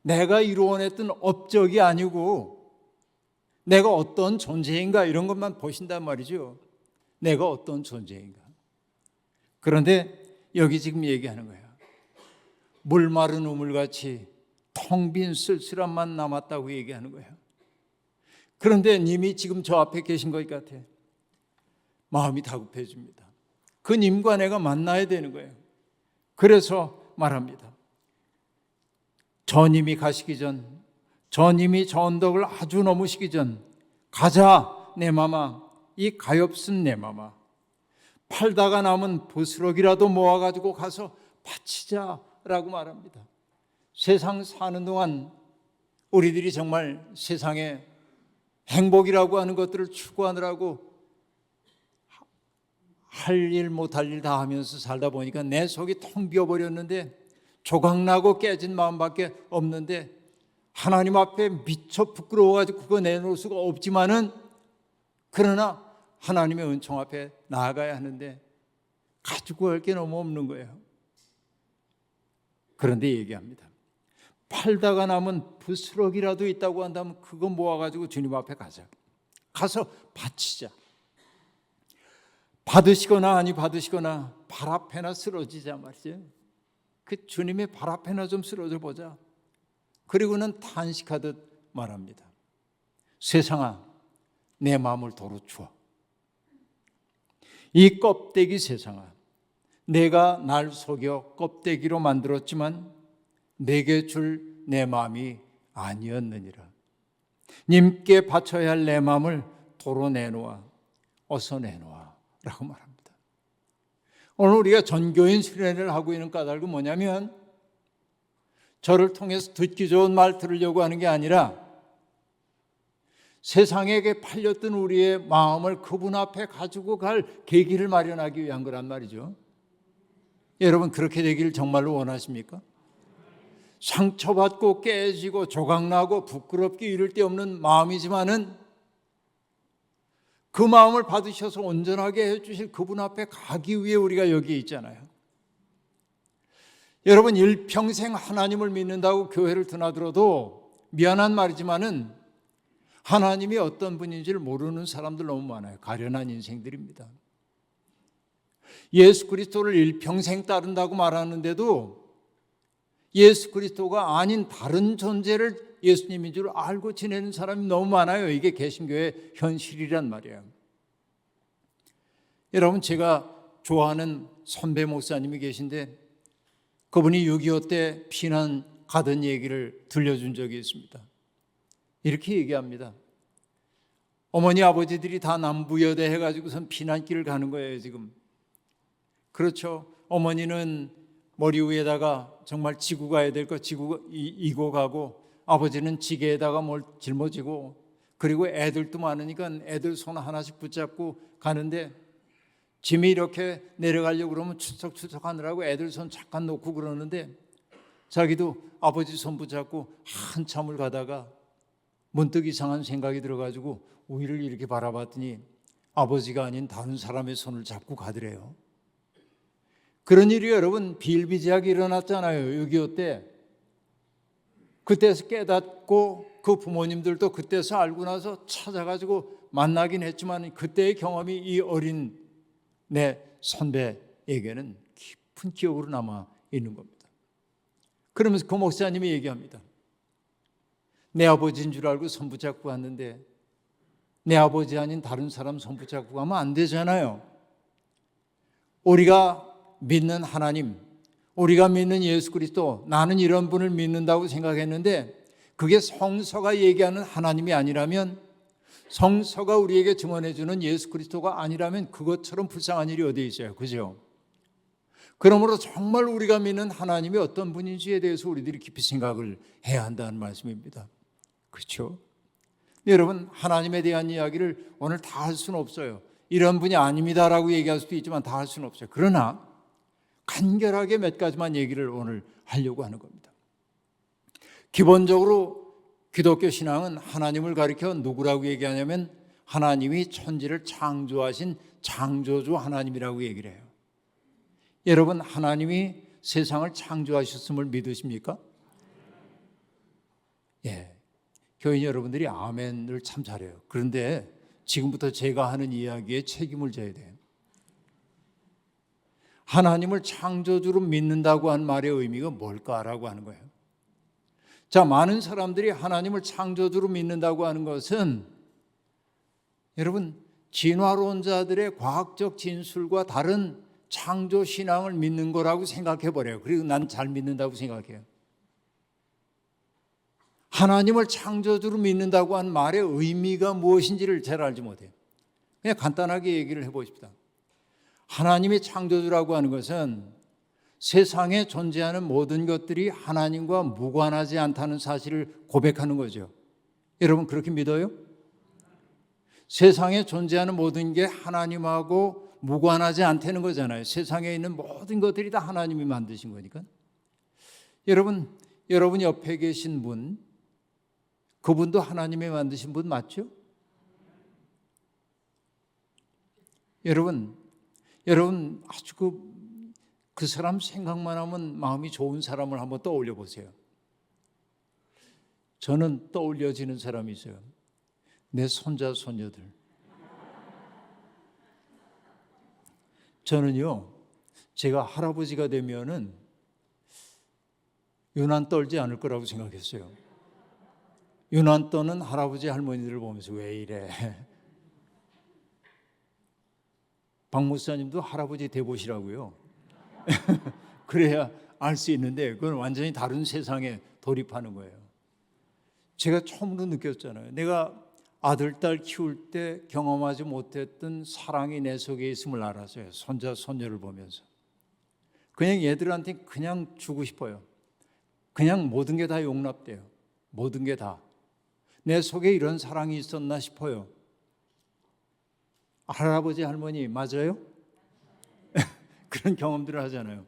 내가 이루어냈던 업적이 아니고 내가 어떤 존재인가, 이런 것만 보신단 말이죠. 내가 어떤 존재인가. 그런데 여기 지금 얘기하는 거예요. 물마른 우물같이 텅 빈 쓸쓸함만 남았다고 얘기하는 거예요. 그런데 님이 지금 저 앞에 계신 것 같아. 마음이 다급해집니다. 그 님과 내가 만나야 되는 거예요. 그래서 말합니다. 저 님이 가시기 전, 저 님이 저 언덕을 아주 넘으시기 전, 가자 내 맘아, 이 가엾은 내 맘아. 팔다가 남은 부스러기라도 모아가지고 가서 바치자라고 말합니다. 세상 사는 동안 우리들이 정말 세상에 행복이라고 하는 것들을 추구하느라고 할 일 못할 일 다 하면서 살다 보니까 내 속이 텅 비어버렸는데, 조각나고 깨진 마음밖에 없는데, 하나님 앞에 미처 부끄러워가지고 그거 내놓을 수가 없지만은, 그러나 하나님의 은총 앞에 나아가야 하는데 가지고 갈 게 너무 없는 거예요. 그런데 얘기합니다. 팔다가 남은 부스러기라도 있다고 한다면 그거 모아가지고 주님 앞에 가자. 가서 바치자. 받으시거나 아니 받으시거나 발 앞에나 쓰러지자 말이죠. 그 주님의 발 앞에나 좀 쓰러져 보자. 그리고는 탄식하듯 말합니다. 세상아, 내 마음을 도로 주어. 이 껍데기 세상아, 내가 날 속여 껍데기로 만들었지만 내게 줄 내 마음이 아니었느니라. 님께 바쳐야 할 내 마음을 도로 내놓아, 어서 내놓아 라고 말합니다. 오늘 우리가 전교인 수련회를 하고 있는 까닭은 뭐냐면, 저를 통해서 듣기 좋은 말 들으려고 하는 게 아니라 세상에게 팔렸던 우리의 마음을 그분 앞에 가지고 갈 계기를 마련하기 위한 거란 말이죠. 여러분, 그렇게 되기를 정말로 원하십니까? 상처받고 깨지고 조각나고 부끄럽게 이를 데 없는 마음이지만은 그 마음을 받으셔서 온전하게 해주실 그분 앞에 가기 위해 우리가 여기에 있잖아요. 여러분, 일평생 하나님을 믿는다고 교회를 드나들어도 미안한 말이지만은 하나님이 어떤 분인지를 모르는 사람들 너무 많아요. 가련한 인생들입니다. 예수 그리스도를 일평생 따른다고 말하는데도 예수 그리스도가 아닌 다른 존재를 예수님인 줄 알고 지내는 사람이 너무 많아요. 이게 개신교의 현실이란 말이에요. 여러분, 제가 좋아하는 선배 목사님이 계신데 그분이 6.25 때 피난 가던 얘기를 들려준 적이 있습니다. 이렇게 얘기합니다. 어머니 아버지들이 다 남부여대 해가지고선 피난길을 가는 거예요 지금. 그렇죠. 어머니는 머리 위에다가 정말 지고 가야 될 거 지고 이고 가고, 아버지는 지게에다가 뭘 짊어지고, 그리고 애들도 많으니까 애들 손 하나씩 붙잡고 가는데 짐이 이렇게 내려가려고 그러면 추석추석 하느라고 애들 손 잠깐 놓고 그러는데 자기도 아버지 손 붙잡고 한참을 가다가 문득 이상한 생각이 들어가지고 위를 이렇게 바라봤더니 아버지가 아닌 다른 사람의 손을 잡고 가더래요. 그런 일이 여러분 비일비재하게 일어났잖아요. 6.25 때. 그때서 깨닫고 그 부모님들도 그때서 알고 나서 찾아가지고 만나긴 했지만 그때의 경험이 이 어린 내 선배에게는 깊은 기억으로 남아 있는 겁니다. 그러면서 그 목사님이 얘기합니다. 내 아버지인 줄 알고 손 붙잡고 왔는데 내 아버지 아닌 다른 사람 손 붙잡고 가면 안 되잖아요. 우리가 믿는 하나님, 우리가 믿는 예수 그리스도, 나는 이런 분을 믿는다고 생각했는데 그게 성서가 얘기하는 하나님이 아니라면, 성서가 우리에게 증언해 주는 예수 그리스도가 아니라면 그것처럼 불쌍한 일이 어디에 있어요. 그죠? 그러므로 정말 우리가 믿는 하나님이 어떤 분인지에 대해서 우리들이 깊이 생각을 해야 한다는 말씀입니다. 그렇죠? 여러분, 하나님에 대한 이야기를 오늘 다 할 수는 없어요. 이런 분이 아닙니다라고 얘기할 수도 있지만 다 할 수는 없어요. 그러나 간결하게 몇 가지만 얘기를 오늘 하려고 하는 겁니다. 기본적으로 기독교 신앙은 하나님을 가리켜 누구라고 얘기하냐면 하나님이 천지를 창조하신 창조주 하나님이라고 얘기를 해요. 여러분, 하나님이 세상을 창조하셨음을 믿으십니까? 예, 교인 여러분들이 아멘을 참 잘해요. 그런데 지금부터 제가 하는 이야기에 책임을 져야 돼요. 하나님을 창조주로 믿는다고 한 말의 의미가 뭘까라고 하는 거예요. 자, 많은 사람들이 하나님을 창조주로 믿는다고 하는 것은 여러분 진화론자들의 과학적 진술과 다른 창조 신앙을 믿는 거라고 생각해 버려요. 그리고 난 잘 믿는다고 생각해요. 하나님을 창조주로 믿는다고 한 말의 의미가 무엇인지를 잘 알지 못해요. 그냥 간단하게 얘기를 해보십시다. 하나님이 창조주라고 하는 것은 세상에 존재하는 모든 것들이 하나님과 무관하지 않다는 사실을 고백하는 거죠. 여러분 그렇게 믿어요? 세상에 존재하는 모든 게 하나님하고 무관하지 않다는 거잖아요. 세상에 있는 모든 것들이 다 하나님이 만드신 거니까. 여러분 옆에 계신 분, 그분도 하나님이 만드신 분 맞죠? 여러분 아주 그 사람 생각만 하면 마음이 좋은 사람을 한번 떠올려 보세요. 저는 떠올려지는 사람이 있어요. 내 손자 손녀들. 저는요, 제가 할아버지가 되면은 유난 떨지 않을 거라고 생각했어요. 유난 떠는 할아버지 할머니들을 보면서 왜 이래? 박 목사님도 할아버지 돼보시라고요. 그래야 알 수 있는데 그건 완전히 다른 세상에 돌입하는 거예요. 제가 처음으로 느꼈잖아요. 내가 아들, 딸 키울 때 경험하지 못했던 사랑이 내 속에 있음을 알았어요. 손자, 손녀를 보면서. 그냥 얘들한테 그냥 주고 싶어요. 그냥 모든 게 다 용납돼요. 모든 게 다. 내 속에 이런 사랑이 있었나 싶어요. 할아버지, 할머니 맞아요? 그런 경험들을 하잖아요.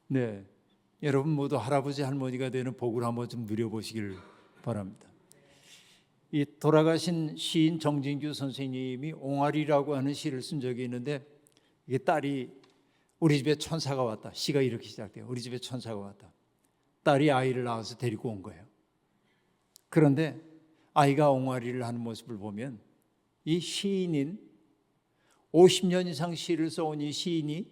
네, 여러분 모두 할아버지, 할머니가 되는 복을 한번 좀 누려보시길 바랍니다. 이 돌아가신 시인 정진규 선생님이 옹알이라고 하는 시를 쓴 적이 있는데, 이게 딸이 우리 집에 천사가 왔다. 시가 이렇게 시작돼요. 우리 집에 천사가 왔다. 딸이 아이를 낳아서 데리고 온 거예요. 그런데 아이가 옹알이를 하는 모습을 보면 이 시인인 50년 이상 시를 써온 이 시인이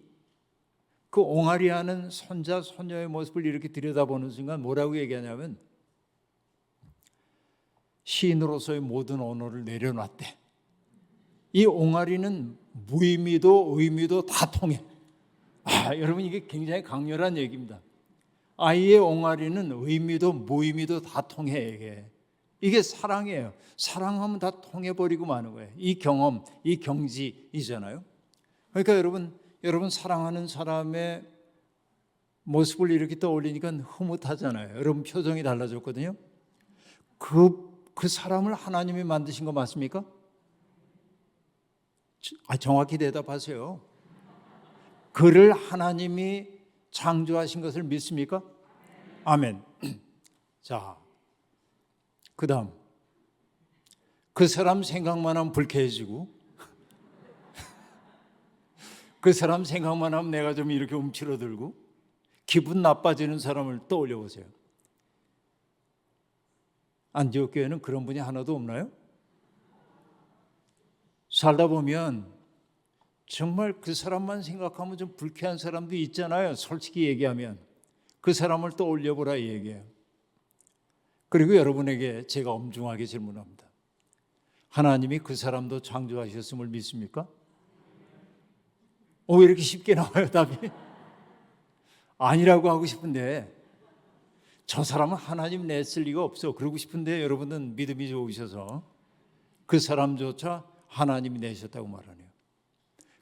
그 옹알이하는 손자 손녀의 모습을 이렇게 들여다보는 순간 뭐라고 얘기하냐면 시인으로서의 모든 언어를 내려놨대. 이 옹알이는 무의미도 의미도 다 통해. 여러분, 이게 굉장히 강렬한 얘기입니다. 아이의 옹알이는 의미도 무의미도 다 통해. 이게 사랑이에요. 사랑하면 다 통해버리고 마는 거예요. 이 경험, 이 경지이잖아요. 그러니까 여러분 사랑하는 사람의 모습을 이렇게 떠올리니까 흐뭇하잖아요. 여러분 표정이 달라졌거든요. 그 사람을 하나님이 만드신 거 맞습니까? 정확히 대답하세요. 그를 하나님이 창조하신 것을 믿습니까? 아멘. 자, 그 다음 그 사람 생각만 하면 불쾌해지고 그 사람 생각만 하면 내가 좀 이렇게 움츠러들고 기분 나빠지는 사람을 떠올려 보세요. 안디옥 교회는 그런 분이 하나도 없나요? 살다 보면 정말 그 사람만 생각하면 좀 불쾌한 사람도 있잖아요. 솔직히 얘기하면 그 사람을 떠올려 보라 이 얘기예요. 그리고 여러분에게 제가 엄중하게 질문합니다. 하나님이 그 사람도 창조하셨음을 믿습니까? 왜 이렇게 쉽게 나와요 답이? 아니라고 하고 싶은데, 저 사람은 하나님 냈을 리가 없어 그러고 싶은데 여러분은 믿음이 좋으셔서 그 사람조차 하나님이 내셨다고 말하네요.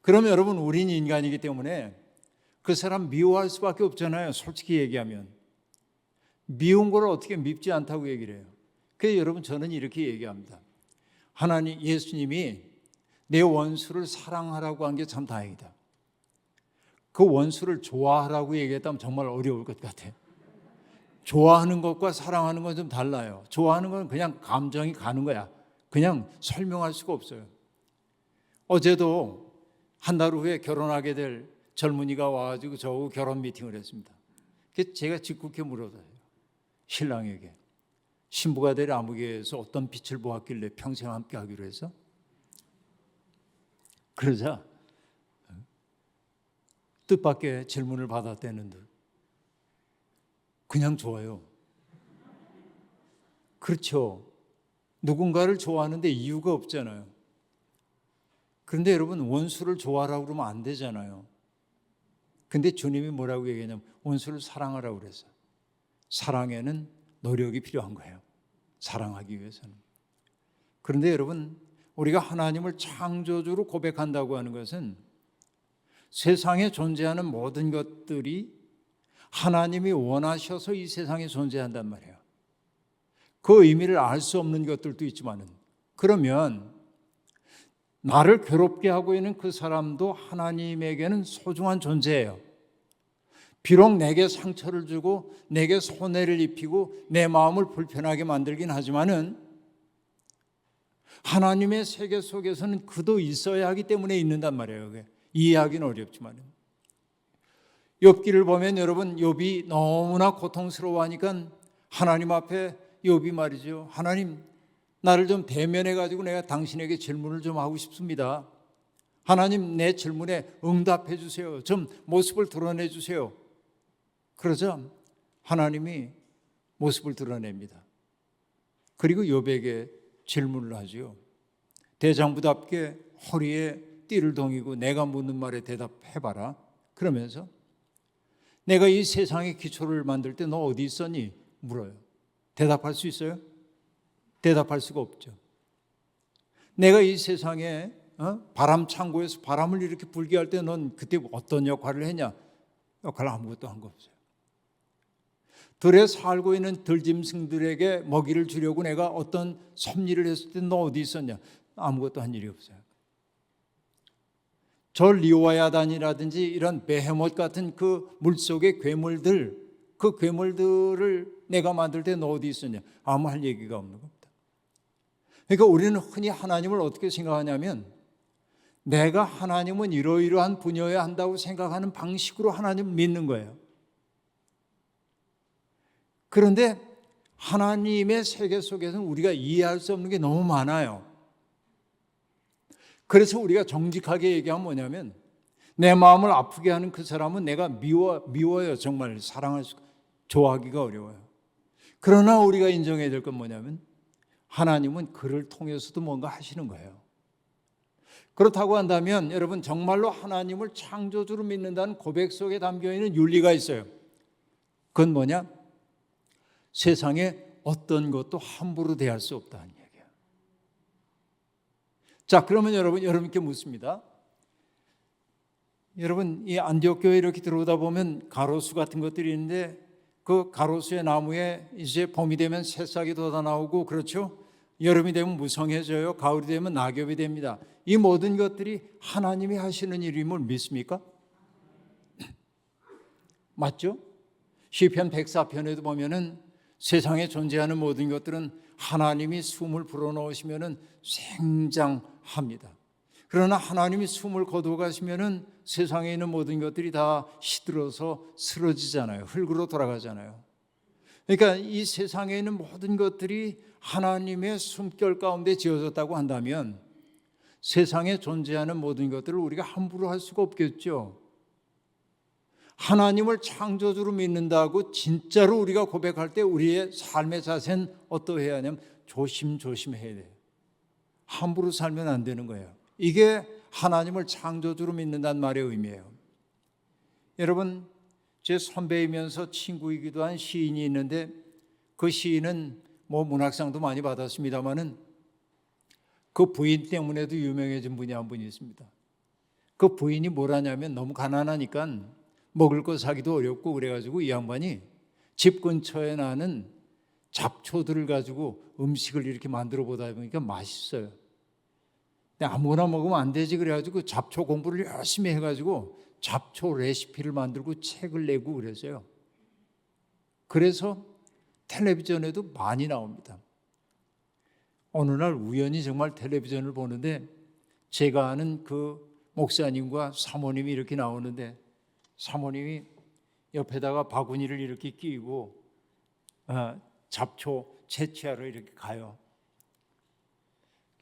그러면 여러분, 우린 인간이기 때문에 그 사람 미워할 수밖에 없잖아요. 솔직히 얘기하면 미운 걸 어떻게 밉지 않다고 얘기를 해요. 그래서 여러분, 저는 이렇게 얘기합니다. 하나님, 예수님이 내 원수를 사랑하라고 한 게 참 다행이다. 그 원수를 좋아하라고 얘기했다면 정말 어려울 것 같아요. 좋아하는 것과 사랑하는 건 좀 달라요. 좋아하는 건 그냥 감정이 가는 거야. 그냥 설명할 수가 없어요. 어제도 한 달 후에 결혼하게 될 젊은이가 와가지고 저하고 결혼 미팅을 했습니다. 그래서 제가 직국해 물어서요. 신랑에게 신부가 될 아무개에서 어떤 빛을 보았길래 평생 함께 하기로 해서? 그러자 뜻밖의 질문을 받았다는데 그냥 좋아요. 그렇죠. 누군가를 좋아하는데 이유가 없잖아요. 그런데 여러분, 원수를 좋아하라고 그러면 안 되잖아요. 근데 주님이 뭐라고 얘기하냐면 원수를 사랑하라고 그랬어요. 사랑에는 노력이 필요한 거예요. 사랑하기 위해서는. 그런데 여러분, 우리가 하나님을 창조주로 고백한다고 하는 것은 세상에 존재하는 모든 것들이 하나님이 원하셔서 이 세상에 존재한단 말이에요. 그 의미를 알 수 없는 것들도 있지만은, 그러면 나를 괴롭게 하고 있는 그 사람도 하나님에게는 소중한 존재예요. 비록 내게 상처를 주고 내게 손해를 입히고 내 마음을 불편하게 만들긴 하지만은 하나님의 세계 속에서는 그도 있어야 하기 때문에 있는단 말이에요. 이해하기는 어렵지만은. 욥기를 보면 여러분, 욥이 너무나 고통스러워하니까 하나님 앞에 욥이 말이죠. 하나님, 나를 좀 대면해 가지고 내가 당신에게 질문을 좀 하고 싶습니다. 하나님, 내 질문에 응답해 주세요. 좀 모습을 드러내 주세요. 그러자 하나님이 모습을 드러냅니다. 그리고 욥에게 질문을 하죠. 대장부답게 허리에 띠를 동이고 내가 묻는 말에 대답해봐라. 그러면서 내가 이 세상의 기초를 만들 때 너 어디 있었니? 물어요. 대답할 수 있어요? 대답할 수가 없죠. 내가 이 세상에 바람 창고에서 바람을 이렇게 불게 할 때 넌 그때 어떤 역할을 했냐? 역할 아무것도 한 거 없어요. 들에 살고 있는 들짐승들에게 먹이를 주려고 내가 어떤 섭리를 했을 때 너 어디 있었냐? 아무것도 한 일이 없어요. 저 리오야단이라든지 이런 베헤못 같은 그 물속의 괴물들, 그 괴물들을 내가 만들 때 너 어디 있었냐? 아무 할 얘기가 없는 겁니다. 그러니까 우리는 흔히 하나님을 어떻게 생각하냐면 내가 하나님은 이러이러한 분야여야 한다고 생각하는 방식으로 하나님을 믿는 거예요. 그런데 하나님의 세계 속에서는 우리가 이해할 수 없는 게 너무 많아요. 그래서 우리가 정직하게 얘기하면 뭐냐면 내 마음을 아프게 하는 그 사람은 내가 미워요. 정말 사랑할 수, 좋아하기가 어려워요. 그러나 우리가 인정해야 될 건 뭐냐면 하나님은 그를 통해서도 뭔가 하시는 거예요. 그렇다고 한다면 여러분 정말로 하나님을 창조주로 믿는다는 고백 속에 담겨있는 윤리가 있어요. 그건 뭐냐? 세상에 어떤 것도 함부로 대할 수 없다는 얘기예요. 자, 그러면 여러분께 묻습니다. 여러분 이 안디옥 교회 이렇게 들어오다 보면 가로수 같은 것들이 있는데 그 가로수의 나무에 이제 봄이 되면 새싹이 돋아 나오고 그렇죠? 여름이 되면 무성해져요. 가을이 되면 낙엽이 됩니다. 이 모든 것들이 하나님이 하시는 일임을 믿습니까? 맞죠? 시편 104편에도 보면은 세상에 존재하는 모든 것들은 하나님이 숨을 불어넣으시면은 생장합니다. 그러나 하나님이 숨을 거두어가시면은 세상에 있는 모든 것들이 다 시들어서 쓰러지잖아요. 흙으로 돌아가잖아요. 그러니까 이 세상에 있는 모든 것들이 하나님의 숨결 가운데 지어졌다고 한다면 세상에 존재하는 모든 것들을 우리가 함부로 할 수가 없겠죠. 하나님을 창조주로 믿는다고 진짜로 우리가 고백할 때 우리의 삶의 자세는 어떠해야 하냐면 조심조심해야 돼요. 함부로 살면 안 되는 거예요. 이게 하나님을 창조주로 믿는다는 말의 의미예요. 여러분, 제 선배이면서 친구이기도 한 시인이 있는데 그 시인은 문학상도 많이 받았습니다마는 그 부인 때문에도 유명해진 분이 한 분이 있습니다. 그 부인이 뭘 하냐면 너무 가난하니까 먹을 거 사기도 어렵고 그래가지고 이 양반이 집 근처에 나는 잡초들을 가지고 음식을 이렇게 만들어 보다 보니까 맛있어요. 근데 아무거나 먹으면 안 되지 그래가지고 잡초 공부를 열심히 해가지고 잡초 레시피를 만들고 책을 내고 그랬어요. 그래서 텔레비전에도 많이 나옵니다. 어느 날 우연히 정말 텔레비전을 보는데 제가 아는 그 목사님과 사모님이 이렇게 나오는데 사모님이 옆에다가 바구니를 이렇게 끼고 잡초 채취하러 이렇게 가요.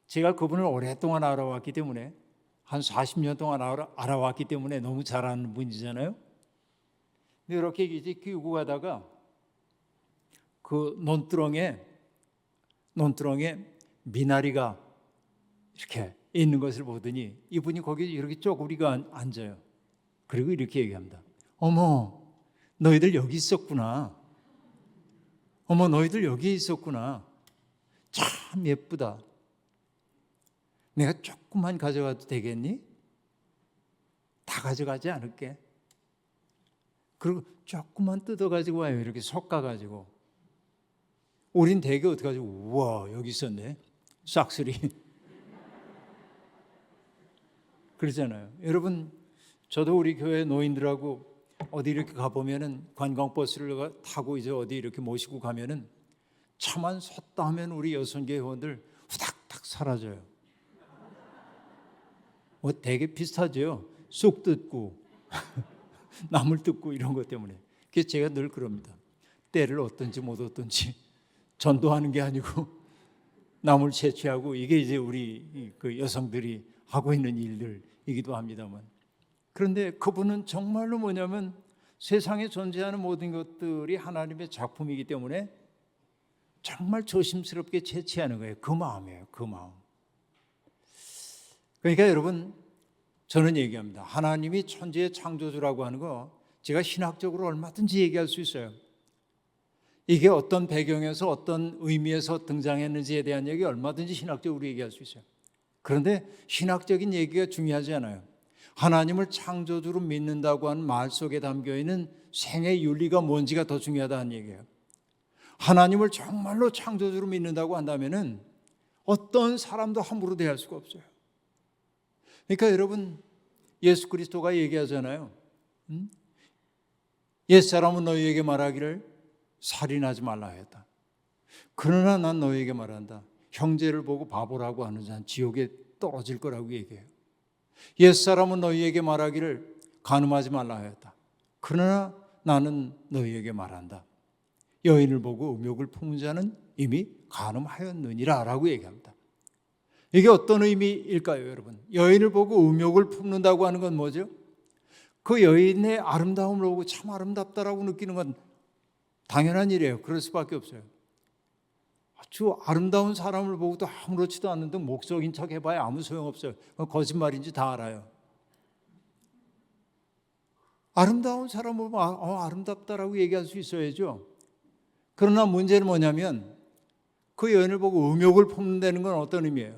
제가 그분을 오랫동안 알아왔기 때문에 한 40년 동안 알아왔기 때문에 너무 잘 아는 분이잖아요. 근데 이렇게 이제 끼고 가다가 그 논두렁에 미나리가 이렇게 있는 것을 보더니 이분이 거기 이렇게 쪼그리고 앉아요. 그리고 이렇게 얘기합니다. 어머, 너희들 여기 있었구나. 어머, 너희들 여기 있었구나. 참 예쁘다. 내가 조금만 가져가도 되겠니? 다 가져가지 않을게. 그리고 조금만 뜯어가지고 와요. 이렇게 섞어가지고. 우린 되게 어떻게 하죠? 우와, 여기 있었네. 싹쓸이. 그러잖아요. 여러분, 저도 우리 교회 노인들하고 어디 이렇게 가보면은 관광버스를 타고 이제 어디 이렇게 모시고 가면은 차만 섰다 하면 우리 여성계 회원들 후닥닥 사라져요. 되게 비슷하죠. 쑥 뜯고 나물 뜯고 이런 것 때문에. 그래서 제가 늘 그럽니다. 때를 얻든지 못 얻든지 전도하는 게 아니고 나물 채취하고 이게 이제 우리 그 여성들이 하고 있는 일들이기도 합니다만. 그런데 그분은 정말로 뭐냐면 세상에 존재하는 모든 것들이 하나님의 작품이기 때문에 정말 조심스럽게 채취하는 거예요. 그 마음이에요. 그 마음. 그러니까 여러분, 저는 얘기합니다. 하나님이 천지의 창조주라고 하는 거 제가 신학적으로 얼마든지 얘기할 수 있어요. 이게 어떤 배경에서 어떤 의미에서 등장했는지에 대한 얘기 얼마든지 신학적으로 얘기할 수 있어요. 그런데 신학적인 얘기가 중요하지 않아요. 하나님을 창조주로 믿는다고 하는 말 속에 담겨있는 생의 윤리가 뭔지가 더 중요하다는 얘기예요. 하나님을 정말로 창조주로 믿는다고 한다면은 어떤 사람도 함부로 대할 수가 없어요. 그러니까 여러분, 예수 그리스도가 얘기하잖아요. 옛사람은 너희에게 말하기를 살인하지 말라 했다. 그러나 난 너희에게 말한다. 형제를 보고 바보라고 하는 자는 지옥에 떨어질 거라고 얘기해요. 옛사람은 너희에게 말하기를 간음하지 말라 하였다. 그러나 나는 너희에게 말한다. 여인을 보고 음욕을 품은 자는 이미 간음하였느니라 라고 얘기합니다. 이게 어떤 의미일까요, 여러분? 여인을 보고 음욕을 품는다고 하는 건 뭐죠? 그 여인의 아름다움을 보고 참 아름답다라고 느끼는 건 당연한 일이에요. 그럴 수밖에 없어요. 아주 아름다운 사람을 보고도 아무렇지도 않은데 목적인 척 해봐야 아무 소용없어요. 거짓말인지 다 알아요. 아름다운 사람을 보고 아름답다라고 얘기할 수 있어야죠. 그러나 문제는 뭐냐면 그 여인을 보고 음욕을 품는다는 건 어떤 의미예요?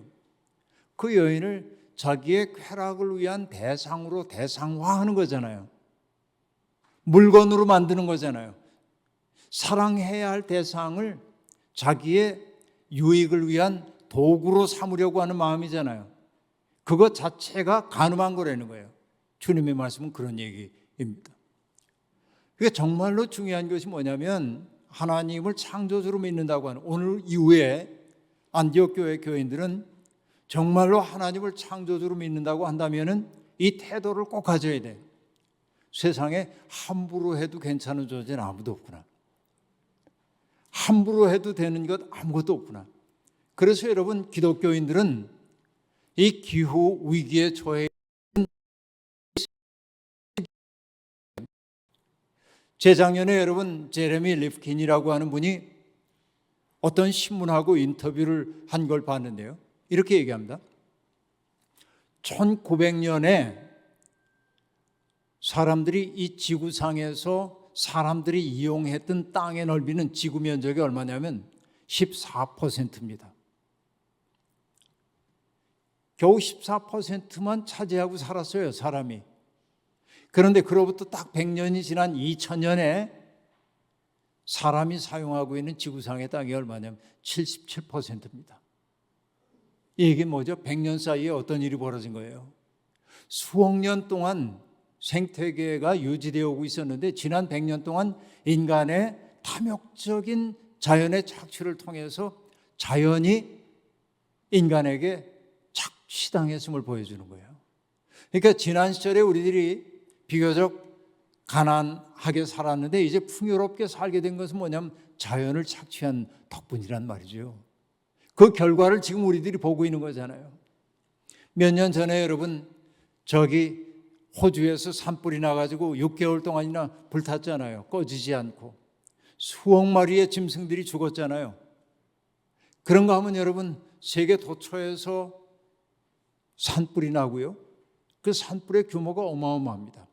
그 여인을 자기의 쾌락을 위한 대상으로 대상화하는 거잖아요. 물건으로 만드는 거잖아요. 사랑해야 할 대상을 자기의 유익을 위한 도구로 삼으려고 하는 마음이잖아요. 그것 자체가 간음한 거라는 거예요. 주님의 말씀은 그런 얘기입니다. 그게 정말로 중요한 것이 뭐냐면 하나님을 창조주로 믿는다고 하는 오늘 이후에 안디옥 교회 교인들은 정말로 하나님을 창조주로 믿는다고 한다면 이 태도를 꼭 가져야 돼요. 세상에 함부로 해도 괜찮은 존재는 아무도 없구나. 함부로 해도 되는 것 아무것도 없구나. 그래서 여러분 기독교인들은 이 기후 위기에 처해 재작년에 여러분 제레미 리프킨이라고 하는 분이 어떤 신문하고 인터뷰를 한 걸 봤는데요. 이렇게 얘기합니다. 1900년에 사람들이 이 지구상에서 사람들이 이용했던 땅의 넓이는 지구 면적이 얼마냐면 14%입니다. 겨우 14%만 차지하고 살았어요, 사람이. 그런데 그로부터 딱 100년이 지난 2000년에 사람이 사용하고 있는 지구상의 땅이 얼마냐면 77%입니다. 이게 뭐죠? 100년 사이에 어떤 일이 벌어진 거예요? 수억 년 동안 생태계가 유지되어 오고 있었는데 지난 100년 동안 인간의 탐욕적인 자연의 착취를 통해서 자연이 인간에게 착취당했음을 보여주는 거예요. 그러니까 지난 시절에 우리들이 비교적 가난하게 살았는데 이제 풍요롭게 살게 된 것은 뭐냐면 자연을 착취한 덕분이란 말이죠. 그 결과를 지금 우리들이 보고 있는 거잖아요. 몇 년 전에 여러분 저기 호주에서 산불이 나가지고 6개월 동안이나 불탔잖아요. 꺼지지 않고 수억 마리의 짐승들이 죽었잖아요. 그런가 하면 여러분 세계 도처에서 산불이 나고요. 그 산불의 규모가 어마어마합니다.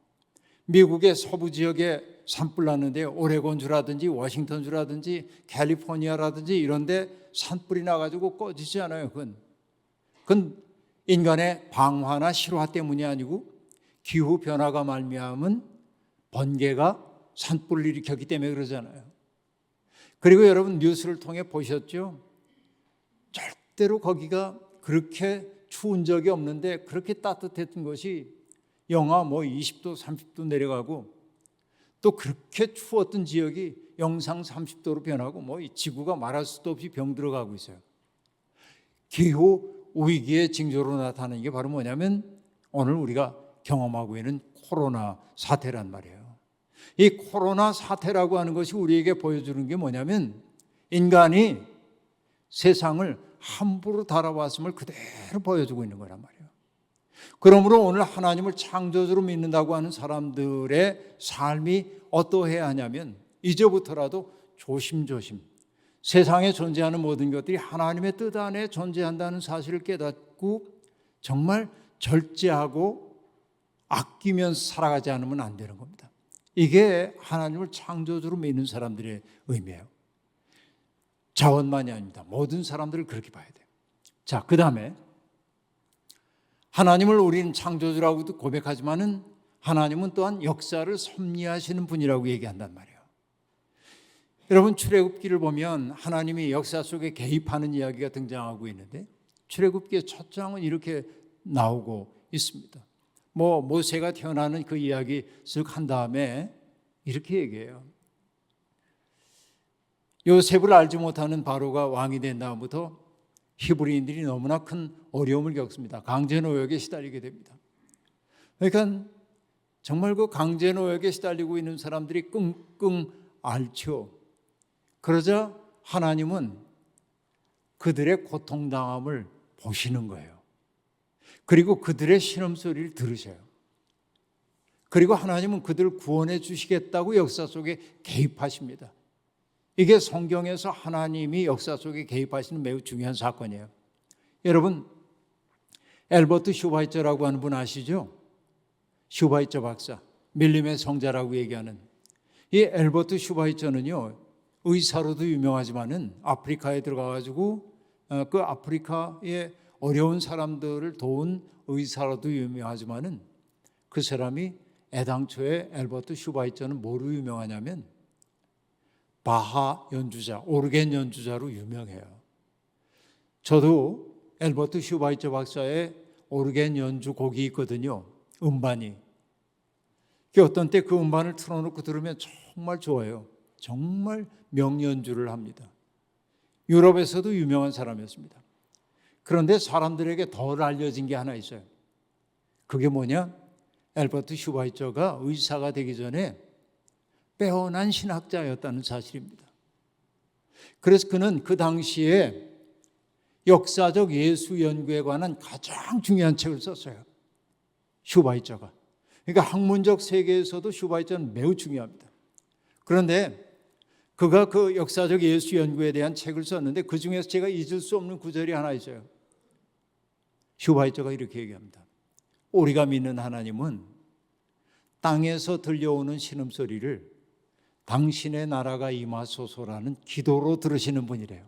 미국의 서부 지역에 산불 났는데요. 오레곤주라든지 워싱턴주라든지 캘리포니아라든지 이런 데 산불이 나가지고 꺼지지 않아요. 그건 인간의 방화나 실화 때문이 아니고 기후변화가 말미암은 번개가 산불을 일으켰기 때문에 그러잖아요. 그리고 여러분 뉴스를 통해 보셨죠? 절대로 거기가 그렇게 추운 적이 없는데 그렇게 따뜻했던 것이 영하 20도, 30도 내려가고 또 그렇게 추웠던 지역이 영상 30도로 변하고 이 지구가 말할 수도 없이 병들어가고 있어요. 기후 위기의 징조로 나타나는 게 바로 뭐냐면 오늘 우리가 경험하고 있는 코로나 사태란 말이에요. 이 코로나 사태라고 하는 것이 우리에게 보여주는 게 뭐냐면 인간이 세상을 함부로 달아왔음을 그대로 보여주고 있는 거란 말이에요. 그러므로 오늘 하나님을 창조주로 믿는다고 하는 사람들의 삶이 어떠해야 하냐면 이제부터라도 조심조심 세상에 존재하는 모든 것들이 하나님의 뜻 안에 존재한다는 사실을 깨닫고 정말 절제하고 아끼면서 살아가지 않으면 안 되는 겁니다. 이게 하나님을 창조주로 믿는 사람들의 의미예요. 자원만이 아닙니다. 모든 사람들을 그렇게 봐야 돼요. 자, 그 다음에 하나님을 우리는 창조주라고도 고백하지만은 하나님은 또한 역사를 섭리하시는 분이라고 얘기한단 말이에요. 여러분 출애굽기를 보면 하나님이 역사 속에 개입하는 이야기가 등장하고 있는데 출애굽기의 첫 장은 이렇게 나오고 있습니다. 모세가 태어나는 그 이야기 쓱 한 다음에 이렇게 얘기해요. 요셉을 알지 못하는 바로가 왕이 된 다음부터 히브리인들이 너무나 큰 어려움을 겪습니다. 강제노역에 시달리게 됩니다. 그러니까 정말 그 강제노역에 시달리고 있는 사람들이 끙끙 앓죠. 그러자 하나님은 그들의 고통당함을 보시는 거예요. 그리고 그들의 신음소리를 들으셔요. 그리고 하나님은 그들을 구원해 주시겠다고 역사 속에 개입하십니다. 이게 성경에서 하나님이 역사 속에 개입하시는 매우 중요한 사건이에요. 여러분, 엘버트 슈바이처라고 하는 분 아시죠? 슈바이처 박사, 밀림의 성자라고 얘기하는 이 엘버트 슈바이처는요, 의사로도 유명하지만은 아프리카에 들어가가지고 그 아프리카의 어려운 사람들을 도운 의사로도 유명하지만은 그 사람이 애당초에 엘버트 슈바이처는 뭐로 유명하냐면 바하 연주자, 오르겐 연주자로 유명해요. 저도 엘버트 슈바이처 박사의 오르겐 연주곡이 있거든요. 음반이. 어떤 때 그 음반을 틀어놓고 들으면 정말 좋아요. 정말 명연주를 합니다. 유럽에서도 유명한 사람이었습니다. 그런데 사람들에게 덜 알려진 게 하나 있어요. 그게 뭐냐? 엘버트 슈바이처가 의사가 되기 전에 빼어난 신학자였다는 사실입니다. 그래서 그는 그 당시에 역사적 예수 연구에 관한 가장 중요한 책을 썼어요. 슈바이처가. 그러니까 학문적 세계에서도 슈바이처는 매우 중요합니다. 그런데 그가 그 역사적 예수 연구에 대한 책을 썼는데 그 중에서 제가 잊을 수 없는 구절이 하나 있어요. 슈바이처가 이렇게 얘기합니다. 우리가 믿는 하나님은 땅에서 들려오는 신음소리를 당신의 나라가 임하소서라는 기도로 들으시는 분이래요.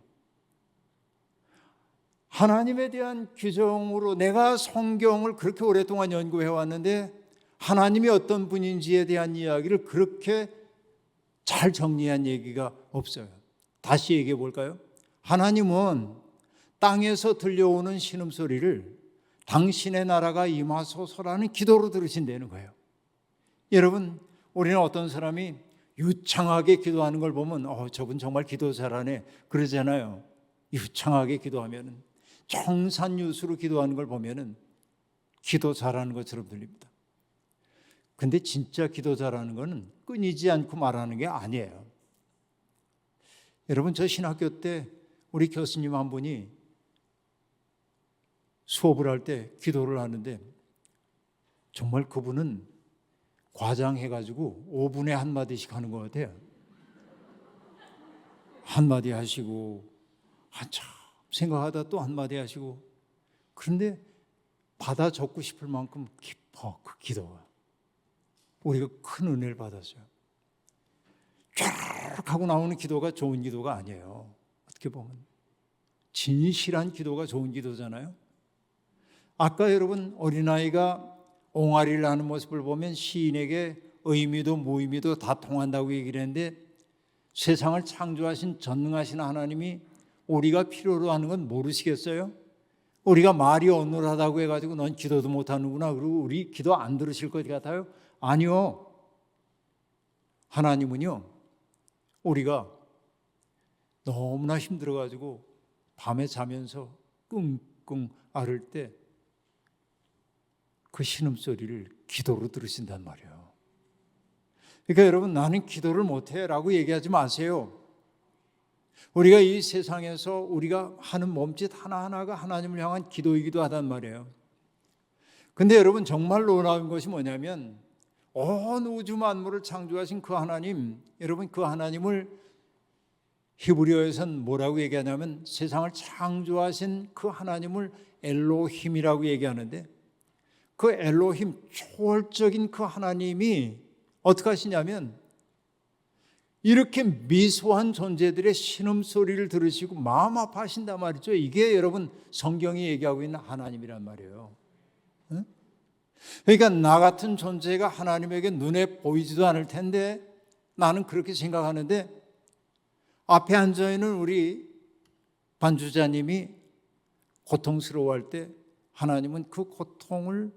하나님에 대한 규정으로 내가 성경을 그렇게 오랫동안 연구해 왔는데 하나님이 어떤 분인지에 대한 이야기를 그렇게 잘 정리한 얘기가 없어요. 다시 얘기해 볼까요? 하나님은 땅에서 들려오는 신음소리를 당신의 나라가 임하소서라는 기도로 들으신다는 거예요. 여러분, 우리는 어떤 사람이 유창하게 기도하는 걸 보면 저분 정말 기도 잘하네 그러잖아요. 유창하게 기도하면 청산유수로 기도하는 걸 보면 기도 잘하는 것처럼 들립니다. 근데 진짜 기도 잘하는 거는 끊이지 않고 말하는 게 아니에요. 여러분, 저 신학교 때 우리 교수님 한 분이 수업을 할 때 기도를 하는데 정말 그분은 과장해가지고 5분에 한마디씩 하는 것 같아요. 한마디 하시고 한참 생각하다 또 한마디 하시고, 그런데 받아 적고 싶을 만큼 깊어 그 기도가. 우리가 큰 은혜를 받았어요. 쫙 하고 나오는 기도가 좋은 기도가 아니에요. 어떻게 보면 진실한 기도가 좋은 기도잖아요. 아까 여러분 어린아이가 옹알이를 하는 모습을 보면 시인에게 의미도 무의미도 다 통한다고 얘기를 했는데, 세상을 창조하신 전능하신 하나님이 우리가 필요로 하는 건 모르시겠어요? 우리가 말이 어눌하다고 해가지고 넌 기도도 못하는구나, 그리고 우리 기도 안 들으실 것 같아요? 아니요. 하나님은요, 우리가 너무나 힘들어가지고 밤에 자면서 끙끙 앓을 때 그 신음소리를 기도로 들으신단 말이에요. 그러니까 여러분, 나는 기도를 못해 라고 얘기하지 마세요. 우리가 이 세상에서 우리가 하는 몸짓 하나하나가 하나님을 향한 기도이기도 하단 말이에요. 근데 여러분, 정말 놀라운 것이 뭐냐면 온 우주 만물을 창조하신 그 하나님, 여러분 그 하나님을 히브리어에서는 뭐라고 얘기하냐면 세상을 창조하신 그 하나님을 엘로힘이라고 얘기하는데, 그 엘로힘, 초월적인 그 하나님이 어떻게 하시냐면 이렇게 미소한 존재들의 신음소리를 들으시고 마음 아파하신단 말이죠. 이게 여러분 성경이 얘기하고 있는 하나님이란 말이에요. 그러니까 나 같은 존재가 하나님에게 눈에 보이지도 않을 텐데, 나는 그렇게 생각하는데 앞에 앉아있는 우리 반주자님이 고통스러워할 때 하나님은 그 고통을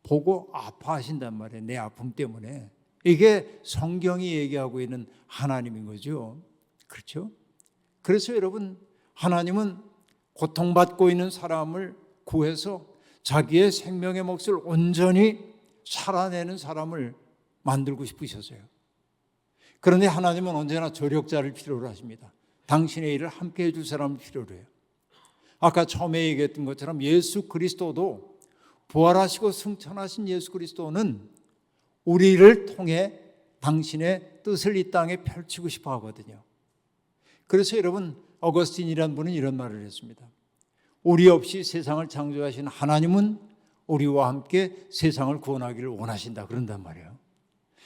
보고 아파하신단 말이에요. 내 아픔 때문에. 이게 성경이 얘기하고 있는 하나님인 거죠. 그렇죠? 그래서 여러분, 하나님은 고통받고 있는 사람을 구해서 자기의 생명의 몫을 온전히 살아내는 사람을 만들고 싶으셨어요. 그런데 하나님은 언제나 조력자를 필요로 하십니다. 당신의 일을 함께 해줄 사람을 필요로 해요. 아까 처음에 얘기했던 것처럼 예수 그리스도도, 부활하시고 승천하신 예수 그리스도는 우리를 통해 당신의 뜻을 이 땅에 펼치고 싶어 하거든요. 그래서 여러분, 어거스틴이라는 분은 이런 말을 했습니다. 우리 없이 세상을 창조하신 하나님은 우리와 함께 세상을 구원하기를 원하신다, 그런단 말이에요.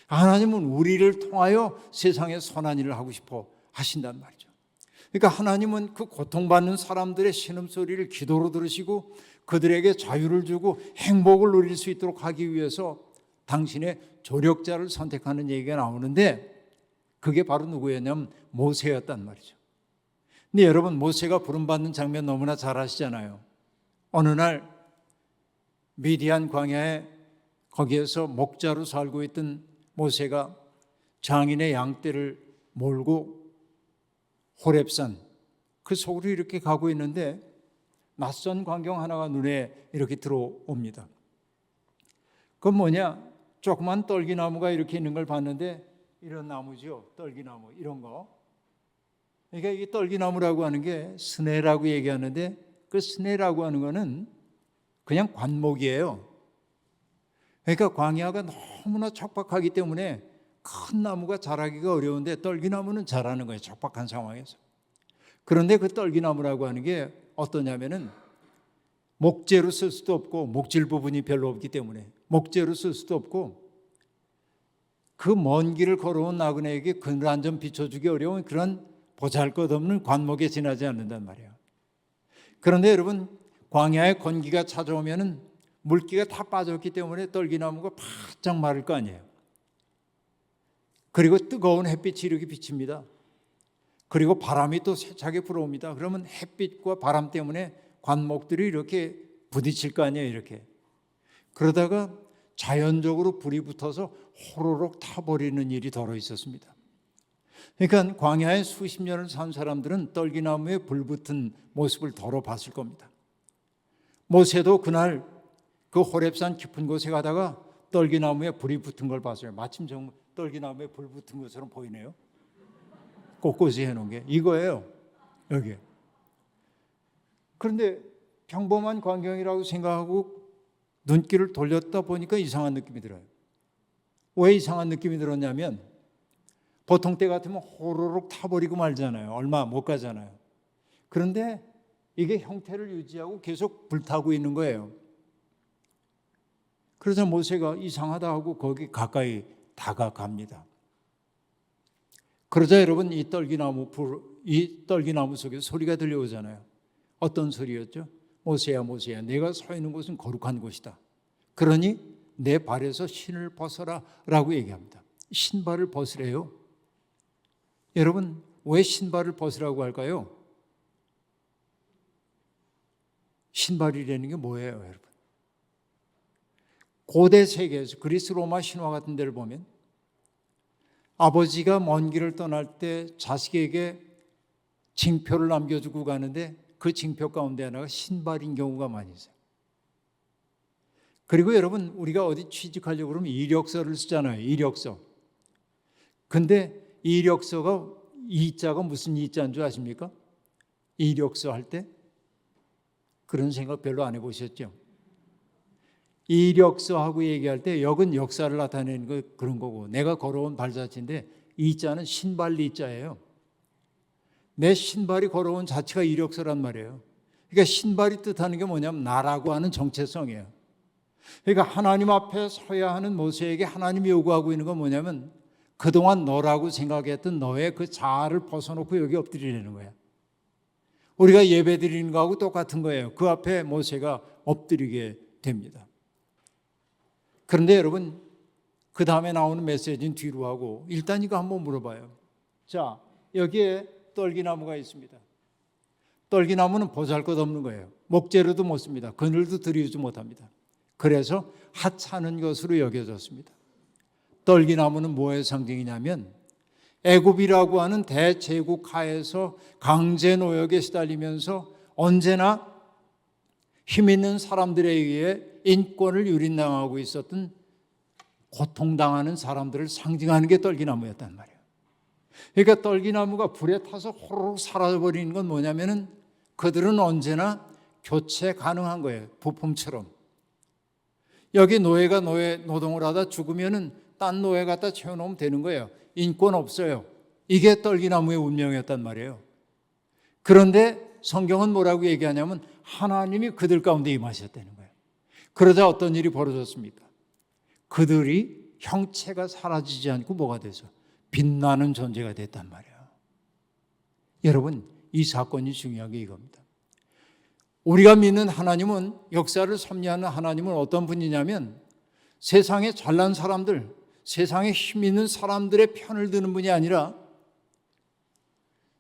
하나님은 우리를 통하여 세상에 선한 일을 하고 싶어 하신단 말이죠. 그러니까 하나님은 그 고통받는 사람들의 신음소리를 기도로 들으시고 그들에게 자유를 주고 행복을 누릴 수 있도록 하기 위해서 당신의 조력자를 선택하는 얘기가 나오는데, 그게 바로 누구였냐면 모세였단 말이죠. 근데 여러분, 모세가 부름받는 장면 너무나 잘 아시잖아요. 어느 날 미디안 광야에 거기에서 목자로 살고 있던 모세가 장인의 양떼를 몰고 호렙산 그 속으로 이렇게 가고 있는데 낯선 광경 하나가 눈에 이렇게 들어옵니다. 그건 뭐냐? 조그만 떨기나무가 이렇게 있는 걸 봤는데, 이런 나무죠, 떨기나무 이런 거. 그러니까 이 떨기나무라고 하는 게 스네라고 얘기하는데, 그 스네라고 하는 거는 그냥 관목이에요. 그러니까 광야가 너무나 척박하기 때문에 큰 나무가 자라기가 어려운데 떨기나무는 자라는 거예요, 척박한 상황에서. 그런데 그 떨기나무라고 하는 게 어떠냐면은 목재로 쓸 수도 없고, 목질 부분이 별로 없기 때문에 목재로 쓸 수도 없고, 그 먼 길을 걸어온 나그네에게 그늘 한 점 비춰주기 어려운 그런 보잘것없는 관목에 지나지 않는단 말이에요. 그런데 여러분, 광야에 건기가 찾아오면은 물기가 다 빠졌기 때문에 떨기나무가 바짝 마를 거 아니에요. 그리고 뜨거운 햇빛이 이렇게 비칩니다. 그리고 바람이 또 세차게 불어옵니다. 그러면 햇빛과 바람 때문에 관목들이 이렇게 부딪힐 거 아니에요, 이렇게. 그러다가 자연적으로 불이 붙어서 호로록 타버리는 일이 덜어 있었습니다. 그러니까 광야에 수십 년을 산 사람들은 떨기나무에 불 붙은 모습을 덜어 봤을 겁니다. 모세도 그날 그 호렙산 깊은 곳에 가다가 떨기나무에 불이 붙은 걸 봤어요. 마침 정말 떨기나무에 불 붙은 것처럼 보이네요. 꼿꼿이 해놓은 게 이거예요, 여기. 그런데 평범한 광경이라고 생각하고 눈길을 돌렸다 보니까 이상한 느낌이 들어요. 왜 이상한 느낌이 들었냐면, 보통 때 같으면 호로록 타버리고 말잖아요. 얼마 못 가잖아요. 그런데 이게 형태를 유지하고 계속 불타고 있는 거예요. 그래서 모세가 이상하다 하고 거기 가까이 다가갑니다. 그러자 여러분, 이 떨기나무 속에서 소리가 들려오잖아요. 어떤 소리였죠? 모세야, 모세야, 내가 서 있는 곳은 거룩한 곳이다. 그러니 내 발에서 신을 벗어라 라고 얘기합니다. 신발을 벗으래요. 여러분, 왜 신발을 벗으라고 할까요? 신발이라는 게 뭐예요, 여러분? 고대 세계에서 그리스 로마 신화 같은 데를 보면 아버지가 먼 길을 떠날 때 자식에게 징표를 남겨주고 가는데 그 징표 가운데 하나가 신발인 경우가 많이 있어요. 그리고 여러분, 우리가 어디 취직하려고 그러면 이력서를 쓰잖아요, 이력서. 근데 이력서가 이자가 무슨 이자인 줄 아십니까? 이력서 할 때 그런 생각 별로 안 해보셨죠? 이력서하고 얘기할 때 역은 역사를 나타내는 거, 그런 거고, 내가 걸어온 발자취인데 이자는 신발 이자예요. 내 신발이 걸어온 자체가 이력서란 말이에요. 그러니까 신발이 뜻하는 게 뭐냐면 나라고 하는 정체성이에요. 그러니까 하나님 앞에 서야 하는 모세에게 하나님이 요구하고 있는 건 뭐냐면, 그동안 너라고 생각했던 너의 그 자아를 벗어놓고 여기 엎드리려는 거예요. 우리가 예배 드리는 거하고 똑같은 거예요. 그 앞에 모세가 엎드리게 됩니다. 그런데 여러분, 그 다음에 나오는 메시지는 뒤로 하고 일단 이거 한번 물어봐요. 자, 여기에 떨기나무가 있습니다. 떨기나무는 보잘것없는 거예요. 목재로도 못 씁니다. 그늘도 들이우지 못합니다. 그래서 하찮은 것으로 여겨졌습니다. 떨기나무는 뭐의 상징이냐면, 애굽이라고 하는 대제국 하에서 강제 노역에 시달리면서 언제나 힘 있는 사람들에 의해 인권을 유린당하고 있었던 고통당하는 사람들을 상징하는 게 떨기나무였단 말이에요. 그러니까 떨기나무가 불에 타서 호로록 사라져버리는 건 뭐냐면은 그들은 언제나 교체 가능한 거예요. 부품처럼. 여기 노예가 노동을 하다 죽으면은 딴 노예 갖다 채워놓으면 되는 거예요. 인권 없어요. 이게 떨기나무의 운명이었단 말이에요. 그런데 성경은 뭐라고 얘기하냐면 하나님이 그들 가운데 임하셨다는 거예요. 그러자 어떤 일이 벌어졌습니까? 그들이 형체가 사라지지 않고 뭐가 돼서 빛나는 존재가 됐단 말이에요. 여러분, 이 사건이 중요한 게 이겁니다. 우리가 믿는 하나님은, 역사를 섭리하는 하나님은 어떤 분이냐면 세상에 잘난 사람들, 세상에 힘 있는 사람들의 편을 드는 분이 아니라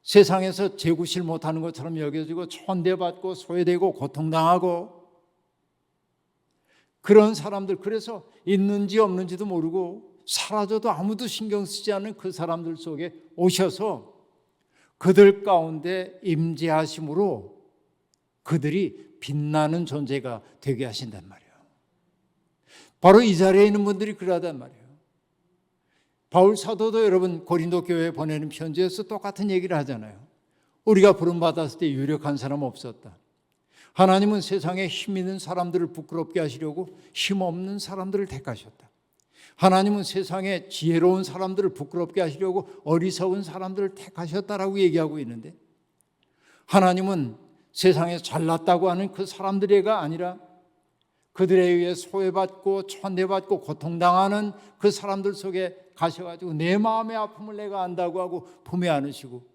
세상에서 재구실 못하는 것처럼 여겨지고 천대받고 소외되고 고통당하고 그런 사람들, 그래서 있는지 없는지도 모르고 사라져도 아무도 신경 쓰지 않는 그 사람들 속에 오셔서 그들 가운데 임재하심으로 그들이 빛나는 존재가 되게 하신단 말이에요. 바로 이 자리에 있는 분들이 그러하단 말이에요. 바울 사도도 여러분 고린도 교회에 보내는 편지에서 똑같은 얘기를 하잖아요. 우리가 부름받았을 때 유력한 사람 없었다. 하나님은 세상에 힘 있는 사람들을 부끄럽게 하시려고 힘없는 사람들을 택하셨다. 하나님은 세상에 지혜로운 사람들을 부끄럽게 하시려고 어리석은 사람들을 택하셨다라고 얘기하고 있는데, 하나님은 세상에 잘났다고 하는 그 사람들이가 아니라 그들에 의해 소외받고 천대받고 고통당하는 그 사람들 속에 가셔가지고 내 마음의 아픔을 내가 안다고 하고 품에 안으시고,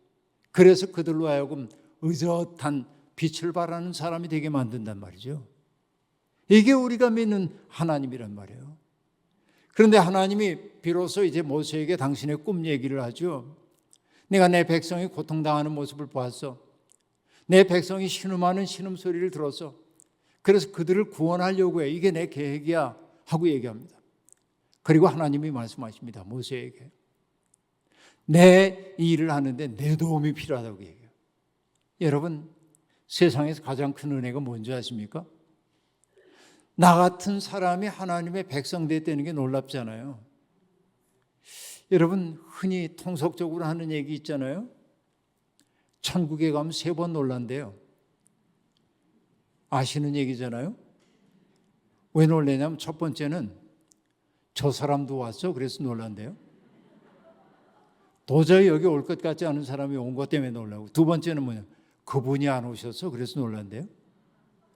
그래서 그들로 하여금 의젓한 빛을 발하는 사람이 되게 만든단 말이죠. 이게 우리가 믿는 하나님이란 말이에요. 그런데 하나님이 비로소 이제 모세에게 당신의 꿈 얘기를 하죠. 내가 내 백성이 고통당하는 모습을 보았어. 내 백성이 신음하는 신음소리를 들었어. 그래서 그들을 구원하려고 해. 이게 내 계획이야 하고 얘기합니다. 그리고 하나님이 말씀하십니다. 모세에게. 내 일을 하는데 내 도움이 필요하다고 얘기해요. 여러분, 세상에서 가장 큰 은혜가 뭔지 아십니까? 나 같은 사람이 하나님의 백성 됐다는 게 놀랍잖아요. 여러분, 흔히 통속적으로 하는 얘기 있잖아요. 천국에 가면 3번 놀란대요. 아시는 얘기잖아요. 왜 놀래냐면 첫 번째는 저 사람도 왔어 그래서 놀란대요. 도저히 여기 올 것 같지 않은 사람이 온 것 때문에 놀라고, 두 번째는 뭐냐, 그분이 안 오셔서 그래서 놀란대요.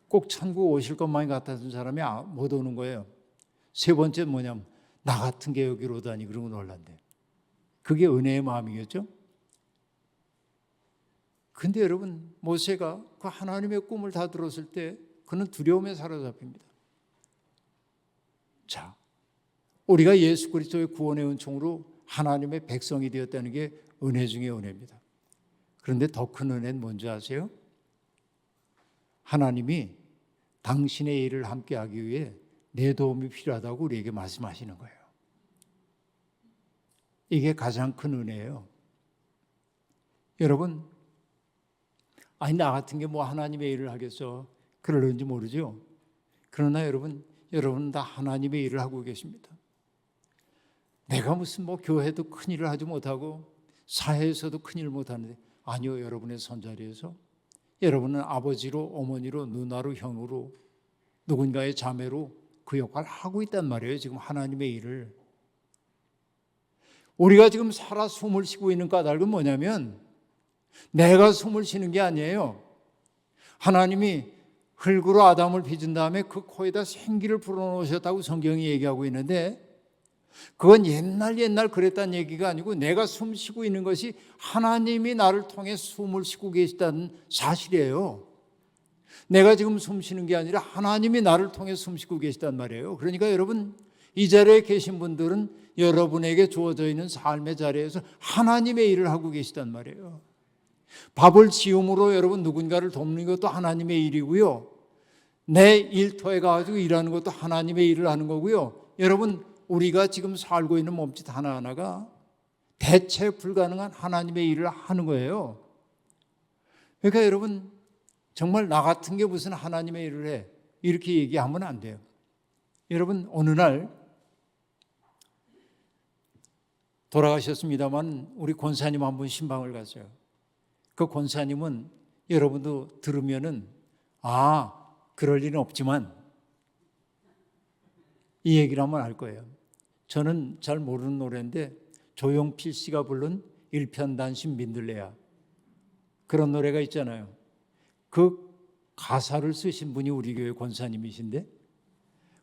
꼭 천국 오실 것만 같았던 사람이 못 오는 거예요. 세 번째는 뭐냐면 나 같은 게 여기로 오다니 그러고 놀란대요. 그게 은혜의 마음이겠죠. 근데 여러분, 모세가 그 하나님의 꿈을 다 들었을 때 그는 두려움에 사로잡힙니다. 자, 우리가 예수 그리스도의 구원의 은총으로 하나님의 백성이 되었다는 게 은혜 중에 은혜입니다. 그런데 더 큰 은혜는 뭔지 아세요? 하나님이 당신의 일을 함께 하기 위해 내 도움이 필요하다고 우리에게 말씀하시는 거예요. 이게 가장 큰 은혜예요. 여러분, 아니 나 같은 게 뭐 하나님의 일을 하겠어, 그러는지 모르죠. 그러나 여러분은 다 하나님의 일을 하고 계십니다. 내가 무슨 뭐 교회도 큰 일을 하지 못하고 사회에서도 큰 일을 못하는데, 아니요, 여러분의 손자리에서 여러분은 아버지로, 어머니로, 누나로, 형으로, 누군가의 자매로 그 역할을 하고 있단 말이에요. 지금 하나님의 일을. 우리가 지금 살아 숨을 쉬고 있는 까닭은 뭐냐면 내가 숨을 쉬는 게 아니에요. 하나님이 흙으로 아담을 빚은 다음에 그 코에다 생기를 불어넣으셨다고 성경이 얘기하고 있는데, 그건 옛날 그랬다는 얘기가 아니고 내가 숨 쉬고 있는 것이 하나님이 나를 통해 숨을 쉬고 계시다는 사실이에요. 내가 지금 숨 쉬는 게 아니라 하나님이 나를 통해 숨 쉬고 계시단 말이에요. 그러니까 여러분, 이 자리에 계신 분들은 여러분에게 주어져 있는 삶의 자리에서 하나님의 일을 하고 계시단 말이에요. 밥을 지음으로 여러분 누군가를 돕는 것도 하나님의 일이고요. 내 일터에 가가지고 일하는 것도 하나님의 일을 하는 거고요. 여러분, 우리가 지금 살고 있는 몸짓 하나하나가 대체 불가능한 하나님의 일을 하는 거예요. 그러니까 여러분, 정말 나 같은 게 무슨 하나님의 일을 해. 이렇게 얘기하면 안 돼요. 여러분, 어느 날 돌아가셨습니다만 우리 권사님 한 분 신방을 갔어요. 그 권사님은 여러분도 들으면은 그럴 일은 없지만 이 얘기를 하면 알 거예요. 저는 잘 모르는 노래인데 조용필 씨가 부른 일편단심 민들레야, 그런 노래가 있잖아요. 그 가사를 쓰신 분이 우리 교회 권사님이신데,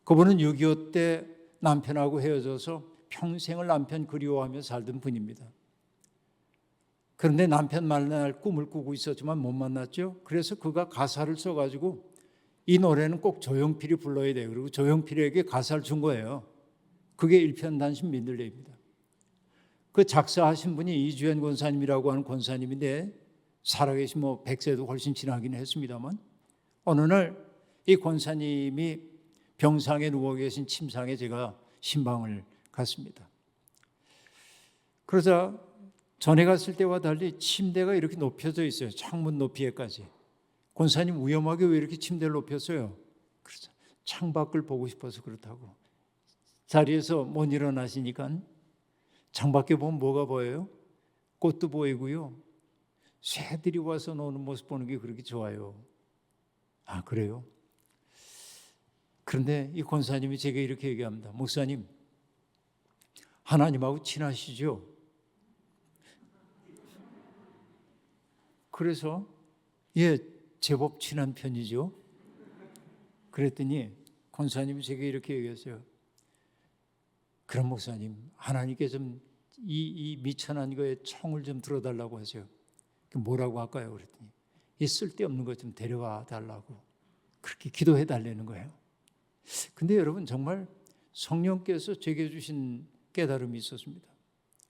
그분은 6.25 때 남편하고 헤어져서 평생을 남편 그리워하며 살던 분입니다. 그런데 남편 만날 꿈을 꾸고 있었지만 못 만났죠. 그래서 그가 가사를 써가지고 이 노래는 꼭 조용필이 불러야 돼요. 그리고 조용필에게 가사를 준 거예요. 그게 일편단심 민들레입니다. 그 작사하신 분이 이주연 권사님이라고 하는 권사님인데, 살아계신 100세도 훨씬 지나긴 했습니다만, 어느 날 이 권사님이 병상에 누워 계신 침상에 제가 신방을 갔습니다. 그러자 전에 갔을 때와 달리 침대가 이렇게 높여져 있어요. 창문 높이에까지. 권사님, 위험하게 왜 이렇게 침대를 높였어요? 그래서 창밖을 보고 싶어서 그렇다고. 자리에서 못 일어나시니까 창밖에 보면 뭐가 보여요? 꽃도 보이고요, 새들이 와서 노는 모습 보는 게 그렇게 좋아요. 그래요? 그런데 이 권사님이 제게 이렇게 얘기합니다. 목사님, 하나님하고 친하시죠? 그래서 제법 친한 편이죠. 그랬더니 권사님이 제게 이렇게 얘기했어요. 그럼 목사님, 하나님께 좀 이 미천한 거에 청을 좀 들어달라고 하세요. 뭐라고 할까요? 그랬더니 이 쓸데없는 것 좀 데려와 달라고 그렇게 기도해 달라는 거예요. 근데 여러분, 정말 성령께서 제게 주신 깨달음이 있었습니다.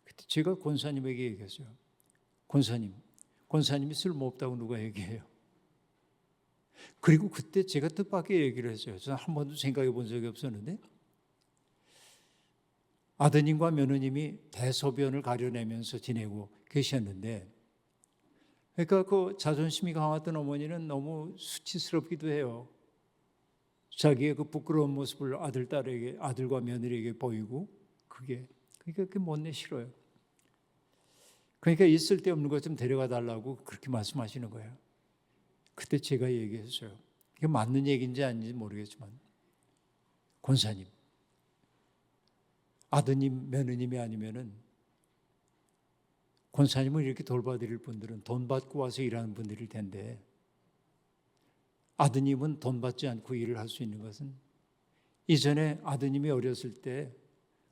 그때 제가 권사님에게 얘기했어요. 권사님이 쓸모없다고 누가 얘기해요? 그리고 그때 제가 뜻밖의 얘기를 했어요. 저는 한 번도 생각해 본 적이 없었는데, 아드님과 며느님이 대소변을 가려내면서 지내고 계셨는데, 그러니까 그 자존심이 강했던 어머니는 너무 수치스럽기도 해요. 자기의 그 부끄러운 모습을 아들과 며느리에게 보이고, 그러니까 그게 못내 싫어요. 그러니까 있을 데 없는 것 좀 데려가 달라고 그렇게 말씀하시는 거예요. 그때 제가 얘기했어요. 이게 맞는 얘기인지 아닌지 모르겠지만, 권사님, 아드님, 며느님이 아니면은 권사님을 이렇게 돌봐드릴 분들은 돈 받고 와서 일하는 분들일 텐데, 아드님은 돈 받지 않고 일을 할 수 있는 것은 이전에 아드님이 어렸을 때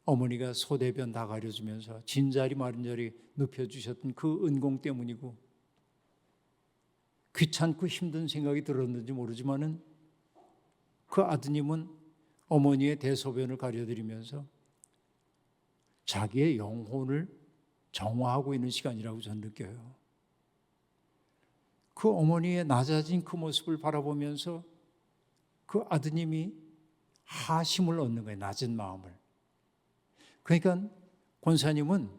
어머니가 소대변 다 가려주면서 진자리 마른자리 눕혀주셨던 그 은공 때문이고, 귀찮고 힘든 생각이 들었는지 모르지만은 그 아드님은 어머니의 대소변을 가려드리면서 자기의 영혼을 정화하고 있는 시간이라고 저는 느껴요. 그 어머니의 낮아진 그 모습을 바라보면서 그 아드님이 하심을 얻는 거예요. 낮은 마음을. 그러니까 권사님은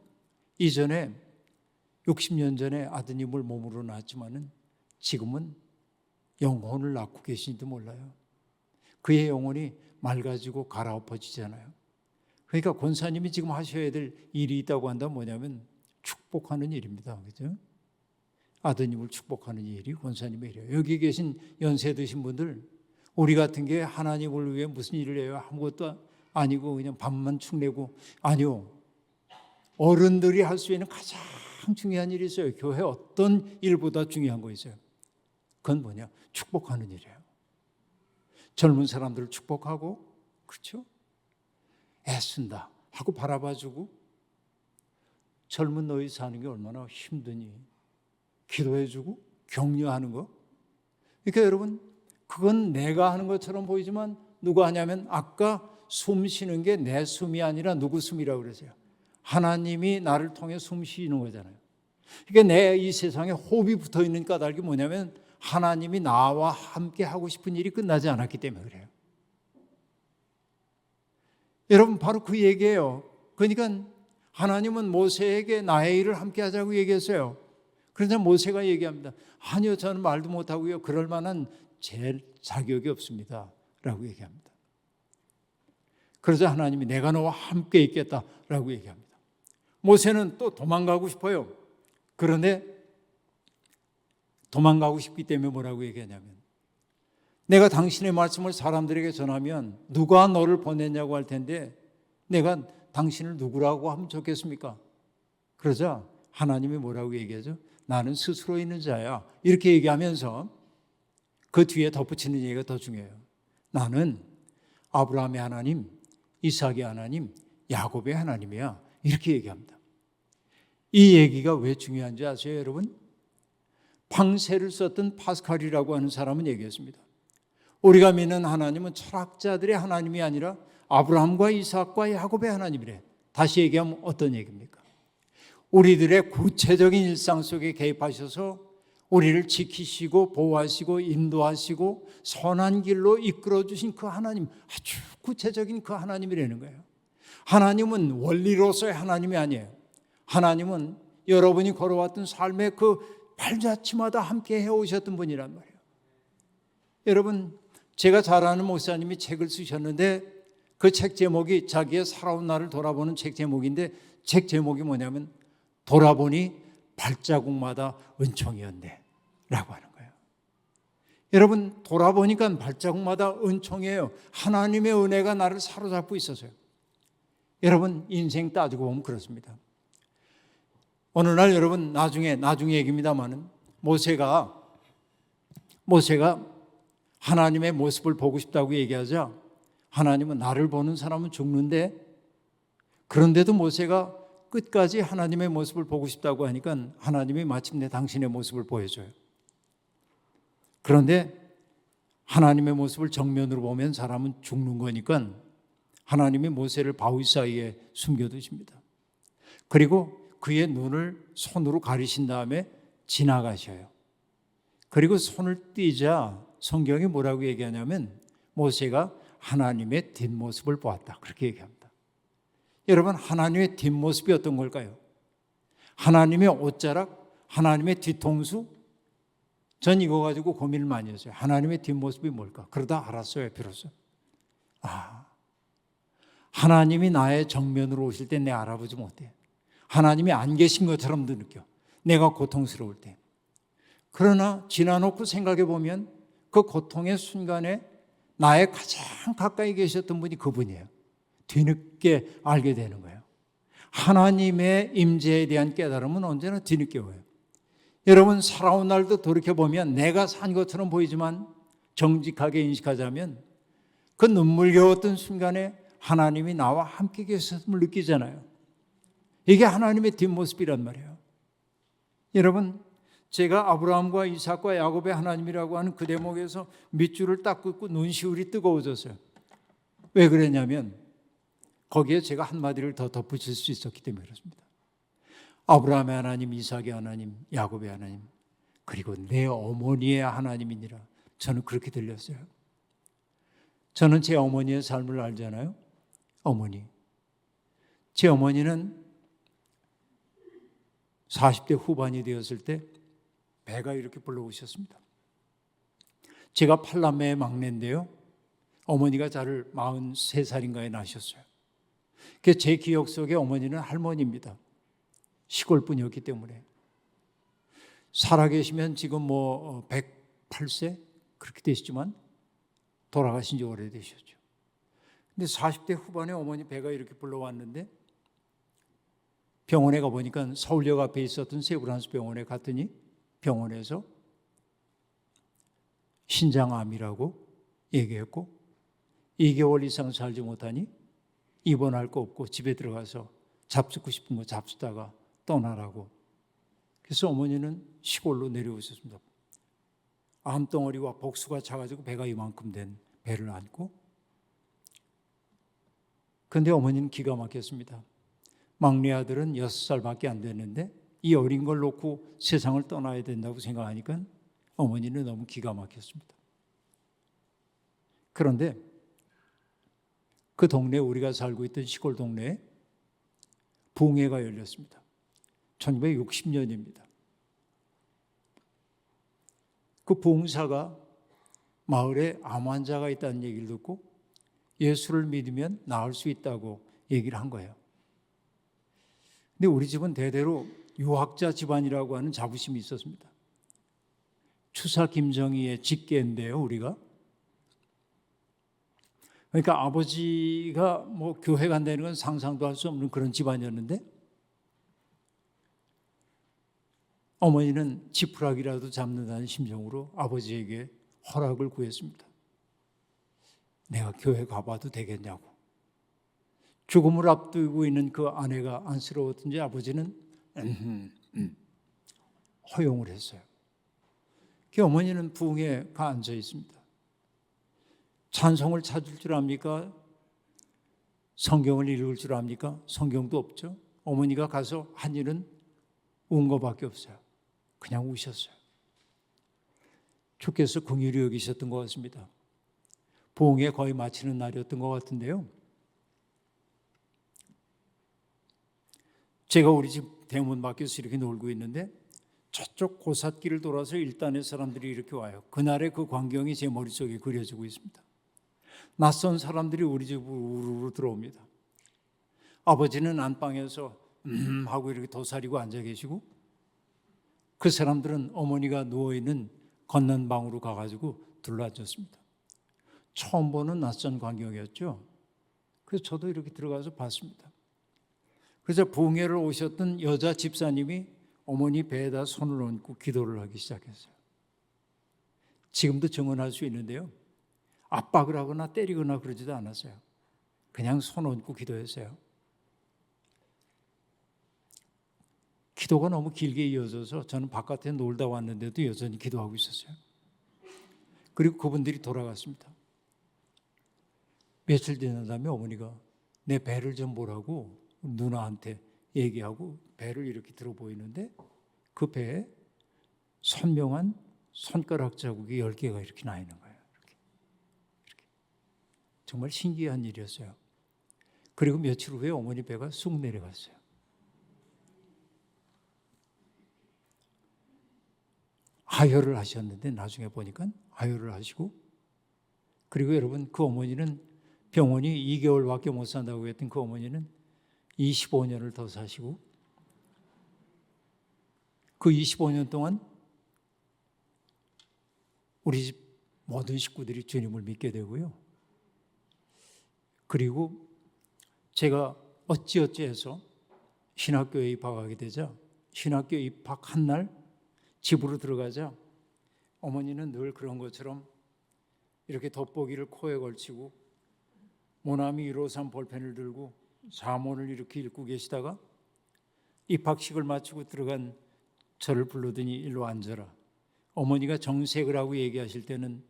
이전에 60년 전에 아드님을 몸으로 낳았지만은 지금은 영혼을 낳고 계신지도 몰라요. 그의 영혼이 맑아지고 갈아엎어지잖아요. 그러니까 권사님이 지금 하셔야 될 일이 있다고 한다면 뭐냐면 축복하는 일입니다. 그죠? 아드님을 축복하는 일이 권사님의 일이에요. 여기 계신 연세 드신 분들, 우리 같은 게 하나님을 위해 무슨 일을 해요? 아무것도 아니고 그냥 밥만 축내고, 아니요. 어른들이 할 수 있는 가장 중요한 일이 있어요. 교회 어떤 일보다 중요한 거 있어요. 그건 뭐냐? 축복하는 일이에요. 젊은 사람들을 축복하고, 그렇죠? 애쓴다 하고 바라봐주고, 젊은 너희 사는 게 얼마나 힘드니 기도해주고 격려하는 거. 그러니까 여러분, 그건 내가 하는 것처럼 보이지만 누가 하냐면, 아까 숨 쉬는 게 내 숨이 아니라 누구 숨이라고 그러세요? 하나님이 나를 통해 숨 쉬는 거잖아요. 그러니까 내 이 세상에 호흡이 붙어있는 까닭이 뭐냐면, 하나님이 나와 함께 하고 싶은 일이 끝나지 않았기 때문에 그래요. 여러분, 바로 그 얘기예요. 그러니까 하나님은 모세에게 나의 일을 함께 하자고 얘기했어요. 그러자 모세가 얘기합니다. 아니요, 저는 말도 못하고요. 그럴 만한 제 자격이 없습니다. 라고 얘기합니다. 그러자 하나님이 내가 너와 함께 있겠다라고 얘기합니다. 모세는 또 도망가고 싶어요. 그런데 도망가고 싶기 때문에 뭐라고 얘기하냐면, 내가 당신의 말씀을 사람들에게 전하면 누가 너를 보냈냐고 할 텐데 내가 당신을 누구라고 하면 좋겠습니까? 그러자 하나님이 뭐라고 얘기하죠? 나는 스스로 있는 자야. 이렇게 얘기하면서 그 뒤에 덧붙이는 얘기가 더 중요해요. 나는 아브라함의 하나님, 이삭의 하나님, 야곱의 하나님이야. 이렇게 얘기합니다. 이 얘기가 왜 중요한지 아세요, 여러분? 방세를 썼던 파스칼이라고 하는 사람은 얘기했습니다. 우리가 믿는 하나님은 철학자들의 하나님이 아니라 아브라함과 이삭과 야곱의 하나님이래. 다시 얘기하면 어떤 얘기입니까? 우리들의 구체적인 일상 속에 개입하셔서 우리를 지키시고 보호하시고 인도하시고 선한 길로 이끌어주신 그 하나님, 아주 구체적인 그 하나님이라는 거예요. 하나님은 원리로서의 하나님이 아니에요. 하나님은 여러분이 걸어왔던 삶의 그 발자취마다 함께 해오셨던 분이란 말이에요. 여러분, 제가 잘 아는 목사님이 책을 쓰셨는데 그 책 제목이 자기의 살아온 날을 돌아보는 책 제목인데 책 제목이 뭐냐면 돌아보니 발자국마다 은총이었네 라고 하는 거예요. 여러분, 돌아보니까 발자국마다 은총이에요. 하나님의 은혜가 나를 사로잡고 있어서요. 여러분, 인생 따지고 보면 그렇습니다. 어느 날 여러분, 나중에 얘기입니다만은 모세가 하나님의 모습을 보고 싶다고 얘기하자 하나님은 나를 보는 사람은 죽는데, 그런데도 모세가 끝까지 하나님의 모습을 보고 싶다고 하니까 하나님이 마침내 당신의 모습을 보여줘요. 그런데 하나님의 모습을 정면으로 보면 사람은 죽는 거니까 하나님이 모세를 바위 사이에 숨겨두십니다. 그리고 그의 눈을 손으로 가리신 다음에 지나가셔요. 그리고 손을 띄자 성경이 뭐라고 얘기하냐면 모세가 하나님의 뒷모습을 보았다. 그렇게 얘기합니다. 여러분, 하나님의 뒷모습이 어떤 걸까요? 하나님의 옷자락? 하나님의 뒤통수? 전 이거 가지고 고민을 많이 했어요. 하나님의 뒷모습이 뭘까? 그러다 알았어요, 비로소. 하나님이 나의 정면으로 오실 때 내가 알아보지 못해. 하나님이 안 계신 것처럼도 느껴. 내가 고통스러울 때. 그러나 지나놓고 생각해 보면 그 고통의 순간에 나의 가장 가까이 계셨던 분이 그분이에요. 뒤늦게 알게 되는 거예요. 하나님의 임재에 대한 깨달음은 언제나 뒤늦게 와요. 여러분, 살아온 날도 돌이켜보면 내가 산 것처럼 보이지만 정직하게 인식하자면 그 눈물겨웠던 순간에 하나님이 나와 함께 계셨음을 느끼잖아요. 이게 하나님의 뒷모습이란 말이에요. 여러분, 제가 아브라함과 이삭과 야곱의 하나님이라고 하는 그 대목에서 밑줄을 딱 긋고 눈시울이 뜨거워졌어요. 왜 그랬냐면 거기에 제가 한마디를 더 덧붙일 수 있었기 때문에 그렇습니다. 아브라함의 하나님, 이삭의 하나님, 야곱의 하나님, 그리고 내 어머니의 하나님이니라. 저는 그렇게 들렸어요. 저는 제 어머니의 삶을 알잖아요. 어머니. 제 어머니는 40대 후반이 되었을 때 배가 이렇게 불러오셨습니다. 제가 8남매의 막내인데요. 어머니가 저를 43살인가에 낳으셨어요. 제 기억 속에 어머니는 할머니입니다. 시골 분이었기 때문에. 살아계시면 지금 108세 그렇게 되시지만 돌아가신 지 오래되셨죠. 근데 40대 후반에 어머니 배가 이렇게 불러왔는데 병원에 가보니까 서울역 앞에 있었던 세브란스 병원에 갔더니 병원에서 신장암이라고 얘기했고 2개월 이상 살지 못하니 입원할 거 없고 집에 들어가서 잡수고 싶은 거 잡수다가 떠나라고. 그래서 어머니는 시골로 내려오셨습니다. 암덩어리와 복수가 차가지고 배가 이만큼 된 배를 안고. 그런데 어머니는 기가 막혔습니다. 막내 아들은 6살밖에 안 됐는데 이 어린 걸 놓고 세상을 떠나야 된다고 생각하니까 어머니는 너무 기가 막혔습니다. 그런데 그 동네에 우리가 살고 있던 시골 동네에 부흥회가 열렸습니다. 1960년입니다. 그 봉사가 마을에 암 환자가 있다는 얘기를 듣고 예수를 믿으면 나을 수 있다고 얘기를 한 거예요. 근데 우리 집은 대대로 유학자 집안이라고 하는 자부심이 있었습니다. 추사 김정희의 직계인데요, 우리가. 그러니까 아버지가 뭐 교회 간다는 건 상상도 할 수 없는 그런 집안이었는데 어머니는 지푸라기라도 잡는다는 심정으로 아버지에게 허락을 구했습니다. 내가 교회 가봐도 되겠냐고. 죽음을 앞두고 있는 그 아내가 안쓰러웠든지 아버지는 허용을 했어요. 그 어머니는 부흥회에 가 앉아 있습니다. 찬송을 찾을 줄 압니까? 성경을 읽을 줄 압니까? 성경도 없죠. 어머니가 가서 한 일은 운 것밖에 없어요. 그냥 우셨어요. 주께서 긍휼히 여기셨던 것 같습니다. 부흥회 거의 마치는 날이었던 것 같은데요. 제가 우리 집 대문 밖에서 이렇게 놀고 있는데 저쪽 고삿길을 돌아서 일단의 사람들이 이렇게 와요. 그날의 그 광경이 제 머릿속에 그려지고 있습니다. 낯선 사람들이 우리 집으로 우르르 들어옵니다. 아버지는 안방에서 하고 이렇게 도사리고 앉아 계시고 그 사람들은 어머니가 누워있는 건넌 방으로 가가지고 둘러앉았습니다. 처음 보는 낯선 광경이었죠. 그래서 저도 이렇게 들어가서 봤습니다. 그래서 부흥회를 오셨던 여자 집사님이 어머니 배에다 손을 얹고 기도를 하기 시작했어요. 지금도 증언할 수 있는데요. 압박을 하거나 때리거나 그러지도 않았어요. 그냥 손 얹고 기도했어요. 기도가 너무 길게 이어져서 저는 바깥에 놀다 왔는데도 여전히 기도하고 있었어요. 그리고 그분들이 돌아갔습니다. 며칠 지난 다음에 어머니가 내 배를 좀 보라고 누나한테 얘기하고 배를 이렇게 들어 보이는데 그 배에 선명한 손가락 자국이 10개가 이렇게 나 있는 거예요. 이렇게. 정말 신기한 일이었어요. 그리고 며칠 후에 어머니 배가 쑥 내려갔어요. 하혈을 하셨는데 나중에 보니까 하혈을 하시고 그리고 여러분 그 어머니는 병원이 2개월밖에 못 산다고 했던 그 어머니는 25년을 더 사시고 그 25년 동안 우리 집 모든 식구들이 주님을 믿게 되고요. 그리고 제가 어찌어찌해서 신학교에 입학하게 되자 신학교 입학한 날 집으로 들어가자 어머니는 늘 그런 것처럼 이렇게 돋보기를 코에 걸치고 모나미 153 볼펜을 들고 자문을 이렇게 읽고 계시다가 입학식을 마치고 들어간 저를 불러더니 일로 앉아라. 어머니가 정색을 하고 얘기하실 때는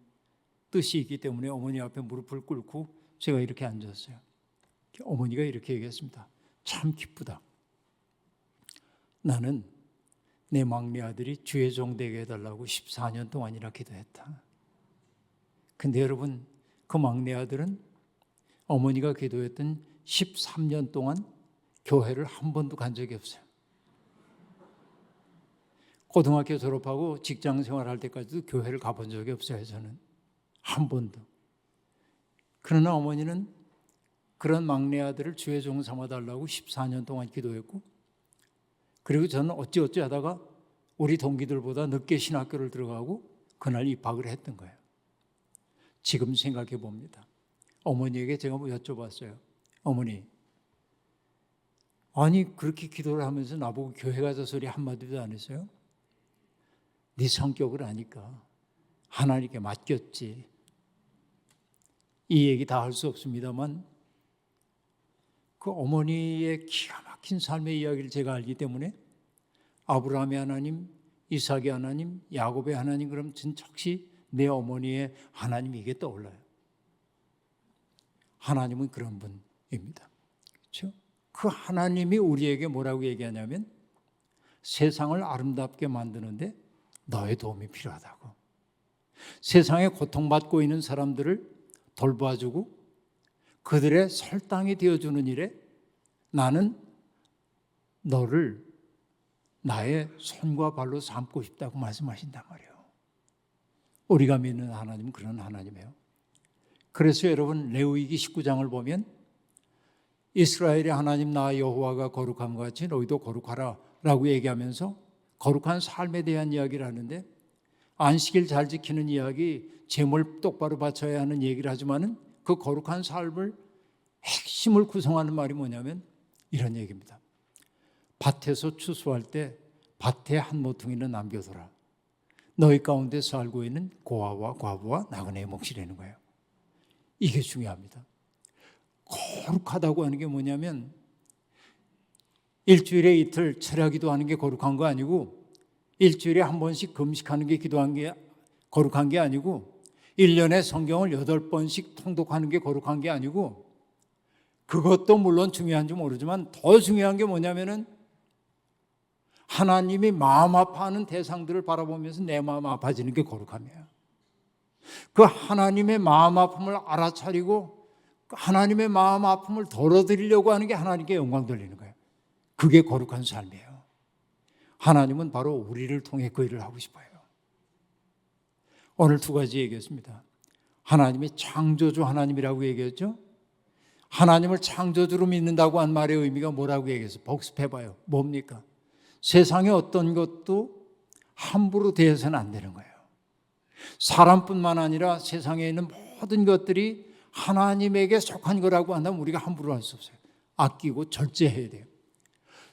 뜻이 있기 때문에 어머니 앞에 무릎을 꿇고 제가 이렇게 앉았어요. 어머니가 이렇게 얘기했습니다. 참 기쁘다. 나는 내 막내 아들이 주의 종 되게 해달라고 14년 동안이나 기도했다. 근데 여러분 그 막내 아들은 어머니가 기도했던 13년 동안 교회를 한 번도 간 적이 없어요. 고등학교 졸업하고 직장 생활할 때까지도 교회를 가본 적이 없어요. 저는 한 번도. 그러나 어머니는 그런 막내 아들을 주의 종 삼아달라고 14년 동안 기도했고 그리고 저는 어찌어찌 하다가 우리 동기들보다 늦게 신학교를 들어가고 그날 입학을 했던 거예요. 지금 생각해 봅니다. 어머니에게 제가 뭐 여쭤봤어요. 어머니, 아니 그렇게 기도를 하면서 나보고 교회 가자 소리 한마디도 안 했어요? 네 성격을 아니까 하나님께 맡겼지. 이 얘기 다 할 수 없습니다만 그 어머니의 기가 막힌 삶의 이야기를 제가 알기 때문에 아브라함의 하나님, 이삭의 하나님, 야곱의 하나님 그럼 진짜 혹시 내 어머니의 하나님이 이게 떠올라요. 하나님은 그런 분입니다. 그렇죠? 그 하나님이 우리에게 뭐라고 얘기하냐면 세상을 아름답게 만드는데 너의 도움이 필요하다고. 세상에 고통받고 있는 사람들을 돌봐주고 그들의 설당이 되어주는 일에 나는 너를 나의 손과 발로 삼고 싶다고 말씀하신단 말이에요. 우리가 믿는 하나님은 그런 하나님이에요. 그래서 여러분 레위기 19장을 보면 이스라엘의 하나님 나 여호와가 거룩함과 같이 너희도 거룩하라 라고 얘기하면서 거룩한 삶에 대한 이야기를 하는데, 안식일 잘 지키는 이야기, 제물 똑바로 바쳐야 하는 얘기를 하지만은 그 거룩한 삶을 핵심을 구성하는 말이 뭐냐면 이런 얘기입니다. 밭에서 추수할 때 밭에 한 모퉁이는 남겨둬라. 너희 가운데 살고 있는 고아와 과부와 나그네의 몫이라는 거예요. 이게 중요합니다. 거룩하다고 하는 게 뭐냐면 일주일에 이틀 철야기도 하는 게 거룩한 거 아니고, 일주일에 한 번씩 금식하는 게 기도한 게 거룩한 게 아니고, 1년에 성경을 8번씩 통독하는 게 거룩한 게 아니고, 그것도 물론 중요한지 모르지만 더 중요한 게 뭐냐면은 하나님이 마음 아파하는 대상들을 바라보면서 내 마음 아파지는 게 거룩함이에요. 그 하나님의 마음 아픔을 알아차리고 하나님의 마음 아픔을 덜어드리려고 하는 게 하나님께 영광 돌리는 거예요. 그게 거룩한 삶이에요. 하나님은 바로 우리를 통해 그 일을 하고 싶어요. 오늘 두 가지 얘기했습니다. 하나님이 창조주 하나님이라고 얘기했죠. 하나님을 창조주로 믿는다고 한 말의 의미가 뭐라고 얘기했어요? 복습해봐요. 뭡니까? 세상의 어떤 것도 함부로 대해서는 안 되는 거예요. 사람뿐만 아니라 세상에 있는 모든 것들이 하나님에게 속한 거라고 한다면 우리가 함부로 할 수 없어요. 아끼고 절제해야 돼요.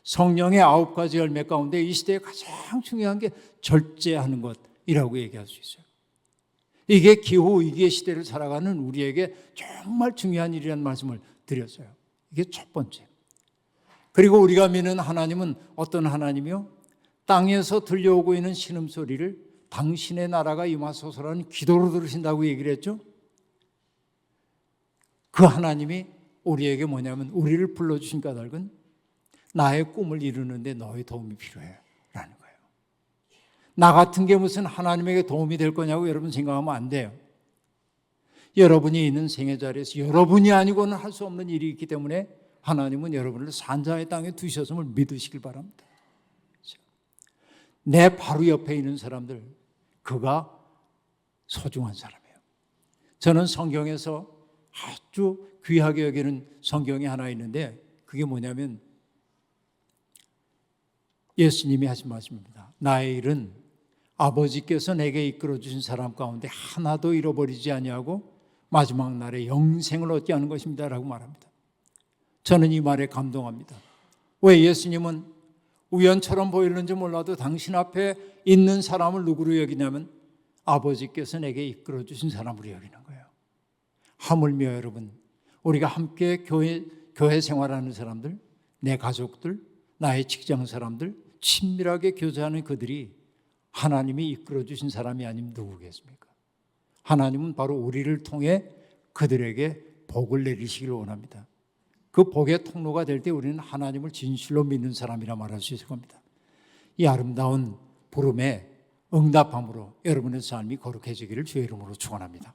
성령의 9가지 열매 가운데 이 시대에 가장 중요한 게 절제하는 것이라고 얘기할 수 있어요. 이게 기후위기의 시대를 살아가는 우리에게 정말 중요한 일이라는 말씀을 드렸어요. 이게 첫 번째. 그리고 우리가 믿는 하나님은 어떤 하나님이요? 땅에서 들려오고 있는 신음소리를 당신의 나라가 임하소서라는 기도로 들으신다고 얘기를 했죠. 그 하나님이 우리에게 뭐냐면 우리를 불러주신 까닭은 나의 꿈을 이루는데 너의 도움이 필요해 라는 거예요. 나 같은 게 무슨 하나님에게 도움이 될 거냐고 여러분 생각하면 안 돼요. 여러분이 있는 생애 자리에서 여러분이 아니고는 할 수 없는 일이 있기 때문에 하나님은 여러분을 산자의 땅에 두셨음을 믿으시길 바랍니다. 내 바로 옆에 있는 사람들, 그가 소중한 사람이에요. 저는 성경에서 아주 귀하게 여기는 성경이 하나 있는데 그게 뭐냐면 예수님이 하신 말씀입니다. 나의 일은 아버지께서 내게 이끌어 주신 사람 가운데 하나도 잃어버리지 아니하고 마지막 날에 영생을 얻게 하는 것입니다 라고 말합니다. 저는 이 말에 감동합니다. 왜? 예수님은 우연처럼 보이는지 몰라도 당신 앞에 있는 사람을 누구로 여기냐면 아버지께서 내게 이끌어 주신 사람으로 여기는 거예요. 하물며 여러분, 우리가 함께 교회 생활하는 사람들, 내 가족들, 나의 직장 사람들, 친밀하게 교제하는 그들이 하나님이 이끌어 주신 사람이 아니면 누구겠습니까? 하나님은 바로 우리를 통해 그들에게 복을 내리시기를 원합니다. 그 복의 통로가 될 때 우리는 하나님을 진실로 믿는 사람이라 말할 수 있을 겁니다. 이 아름다운 부름에 응답함으로 여러분의 삶이 거룩해지기를 주의 이름으로 축원합니다.